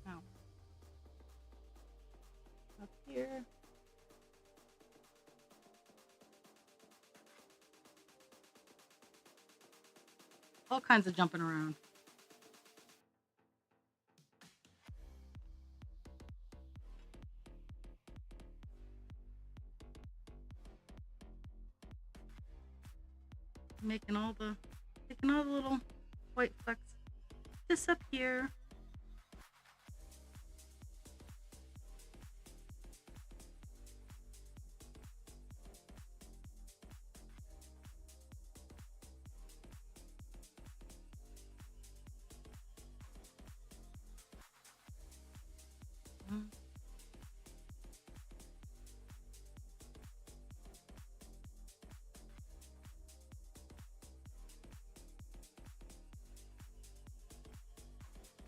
Now, up here. All kinds of jumping around. Making all the little white flecks disappear.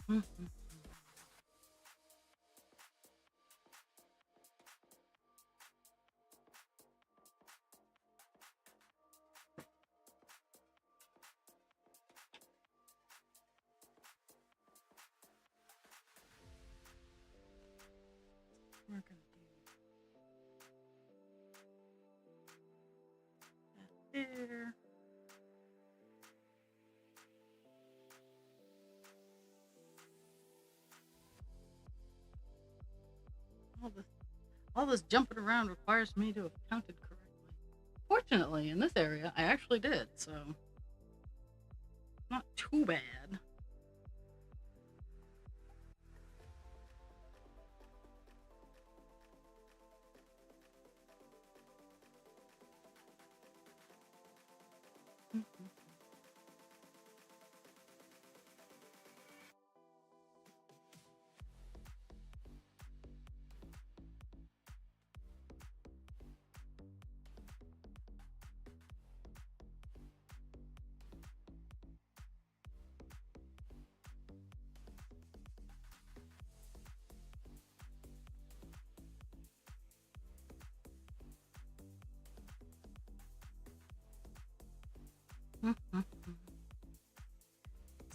Mm-hmm. We're gonna do that there. All this jumping around requires me to have counted correctly. Fortunately, in this area, I actually did, so not too bad.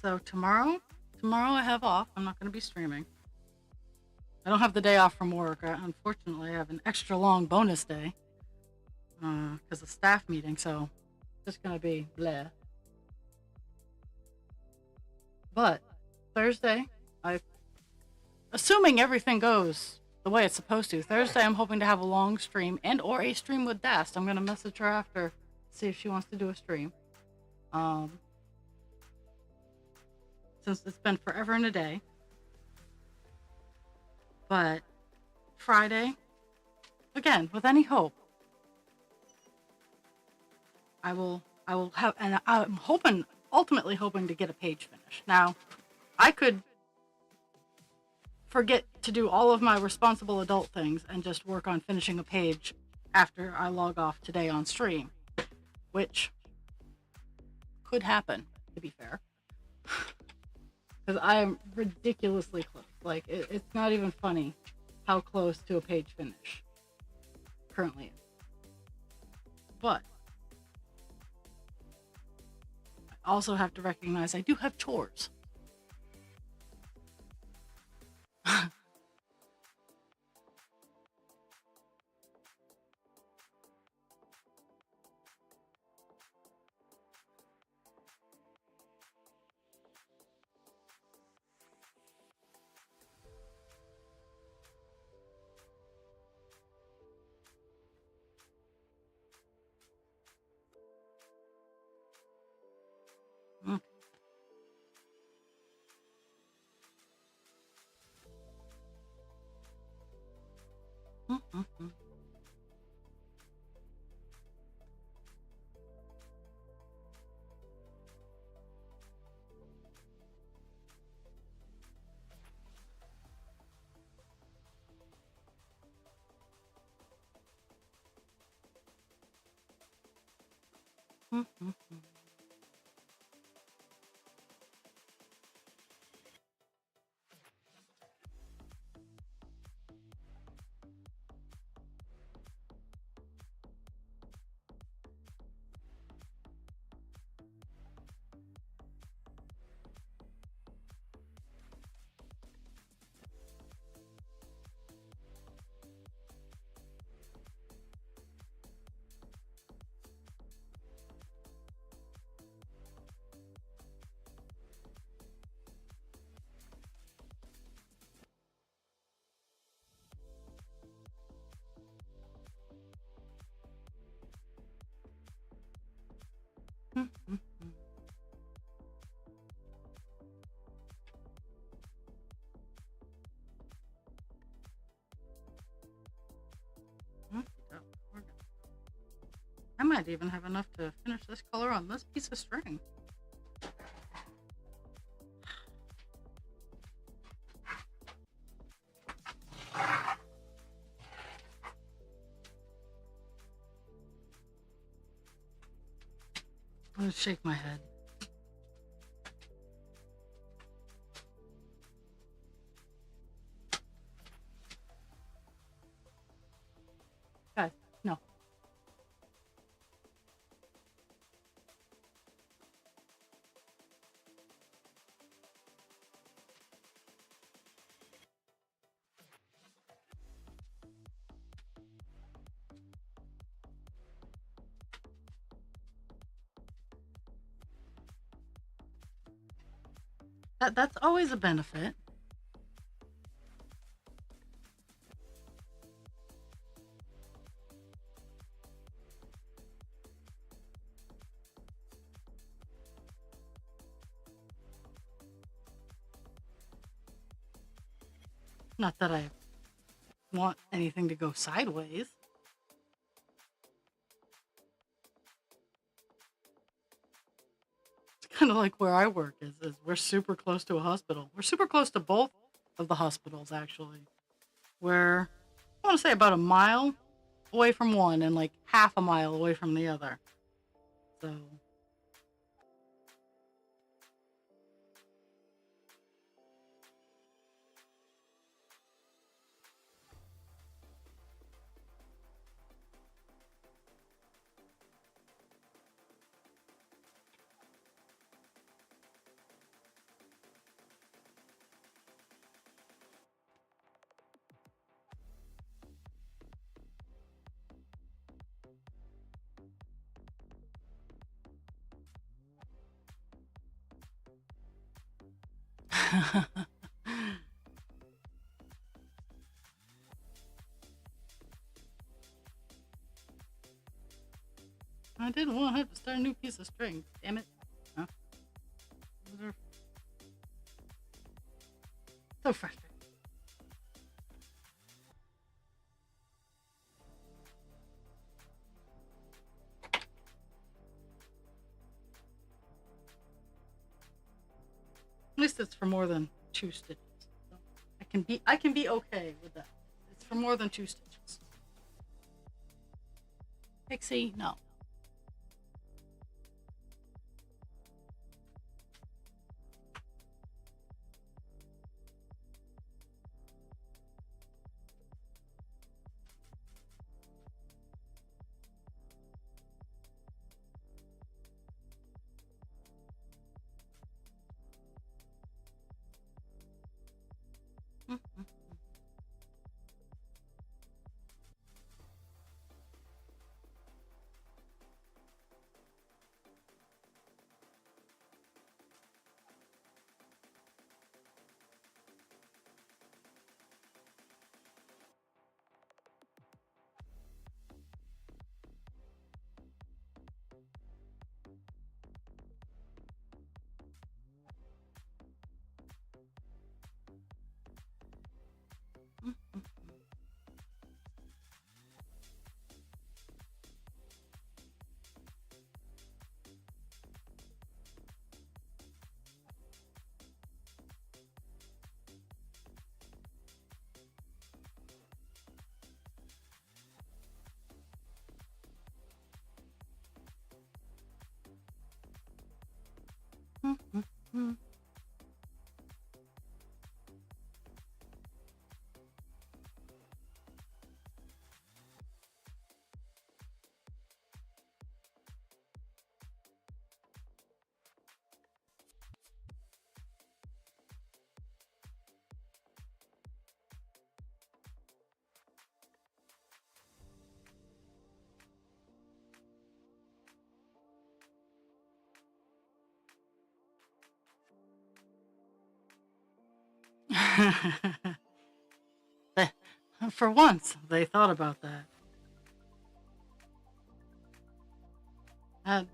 So tomorrow I have off. I'm not going to be streaming. I don't have the day off from work. Unfortunately, I have an extra long bonus day because of staff meeting. So just going to be bleh. But Thursday, assuming everything goes the way it's supposed to, Thursday I'm hoping to have a long stream and or a stream with Dast. I'm going to message her after, see if she wants to do a stream. Since it's been forever and a day. But Friday, again, with any hope, I will have, and I'm ultimately hoping to get a page finished. Now, I could forget to do all of my responsible adult things and just work on finishing a page after I log off today on stream, which could happen, to be fair. Because I am ridiculously close. Like, it's not even funny how close to a page finish currently is. But I also have to recognize I do have chores. I might even have enough to finish this color on this piece of string. I'm gonna shake my head. Guys, no. That's always a benefit. Not that I want anything to go sideways. It's kind of like where I work is we're super close to a hospital. We're super close to both of the hospitals, actually. We're, I want to say, about a mile away from one and like half a mile away from the other. So I didn't want to have to start a new piece of string. Damn it. Huh? So frustrating. At least it's for more than 2 stitches. So I can be okay with that. It's for more than 2 stitches. Pixie, no. They- For once, they thought about that.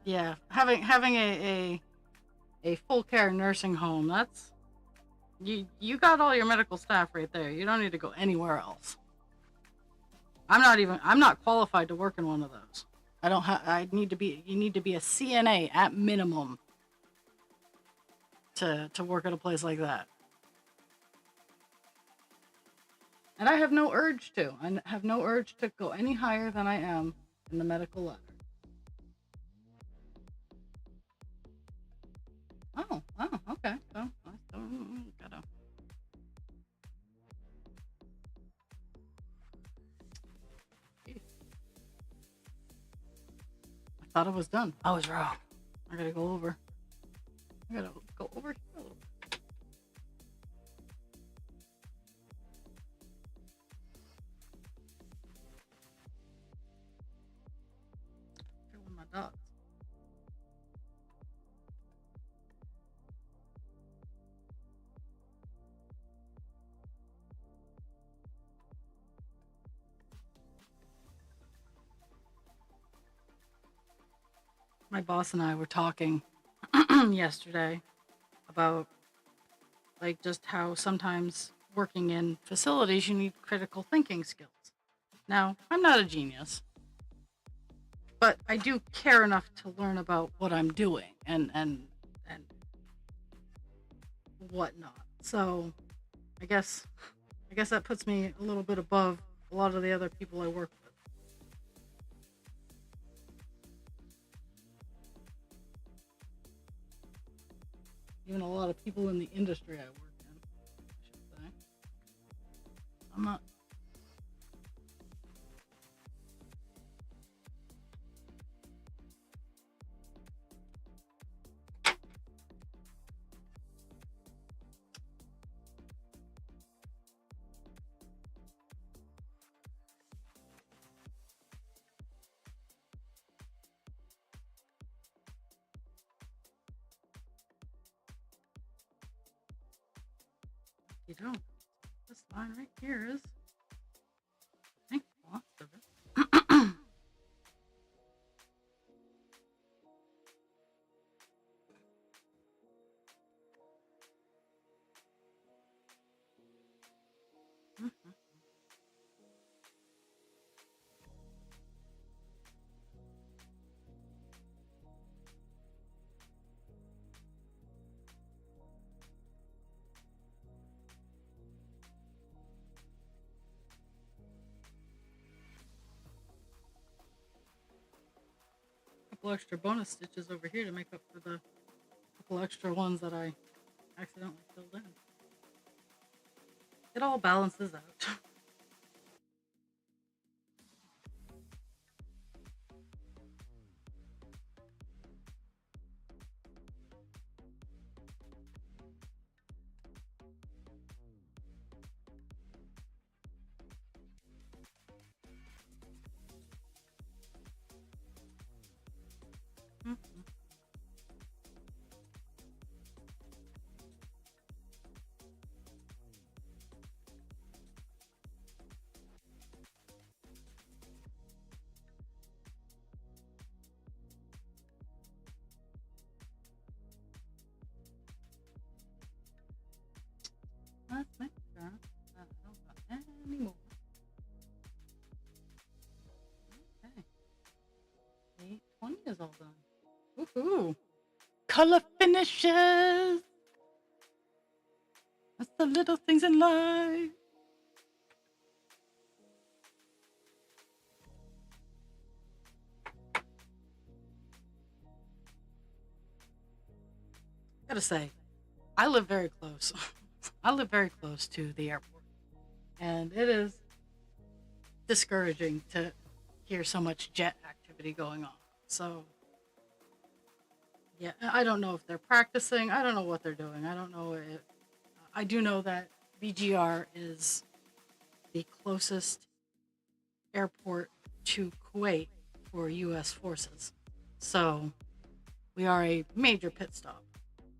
Yeah, having a full care nursing home. That's you got all your medical staff right there. You don't need to go anywhere else. I'm not qualified to work in one of those. I don't have. I need to be. You need to be a CNA at minimum to work at a place like that. And I have no urge to. I have no urge to go any higher than I am in the medical ladder. Oh, okay. So I still gotta. I thought it was done. I was wrong. I gotta go over. I gotta go over here a little bit. Here with my dogs. My boss and I were talking yesterday about like just how sometimes working in facilities you need critical thinking skills. Now, I'm not a genius, but I do care enough to learn about what I'm doing and whatnot. So I guess that puts me a little bit above a lot of the other people I work with. Even a lot of people in the industry I work in, I should say. I'm not. You don't. This line right here is. I think lots of it. Mhm. Couple extra bonus stitches over here to make up for the couple extra ones that I accidentally filled in. It all balances out. Mhm. Let's make sure that I don't got any more. Okay. 820 is all done. Woohoo! Color finishes! That's the little things in life. Gotta say, I live very close. I live very close to the airport, and it is discouraging to hear so much jet activity going on. So, yeah, I don't know if they're practicing. I don't know what they're doing. I don't know if. I do know that BGR is the closest airport to Kuwait for U.S. forces. So, we are a major pit stop.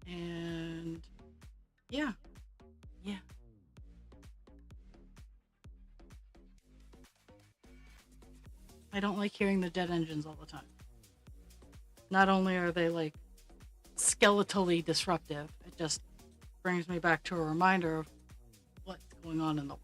And yeah, yeah. I don't like hearing the jet engines all the time. Not only are they like skeletally disruptive, it just brings me back to a reminder of what's going on in the world.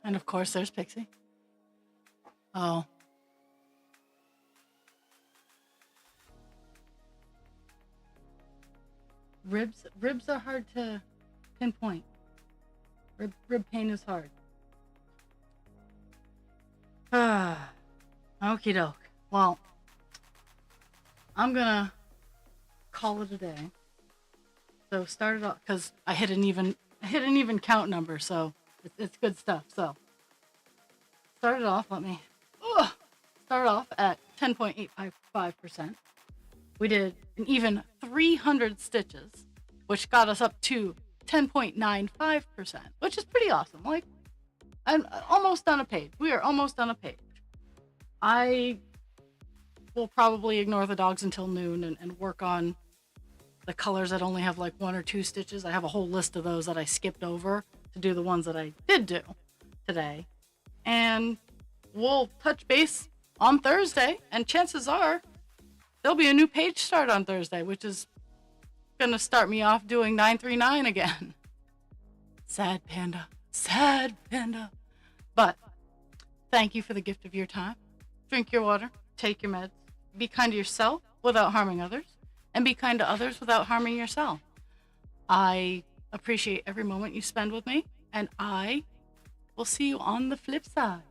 And of course, there's Pixie. Oh. Ribs are hard to pinpoint. Rib pain is hard. Ah. Okie doke. Well, I'm gonna call it a day. So started off because I hit an even count number, so it's good stuff. So started off. Start off at 10.855%. We did an even 300 stitches, which got us up to 10.95%, which is pretty awesome. Like, I'm almost on a page. We are almost on a page. I will probably ignore the dogs until noon and work on the colors that only have like 1 or 2 stitches. I have a whole list of those that I skipped over to do the ones that I did do today. And we'll touch base on Thursday, and chances are there'll be a new page start on Thursday, which is gonna start me off doing 939 again. Sad panda. Sad panda. But thank you for the gift of your time. Drink your water, take your meds, be kind to yourself without harming others, and be kind to others without harming yourself. I appreciate every moment you spend with me, and I will see you on the flip side.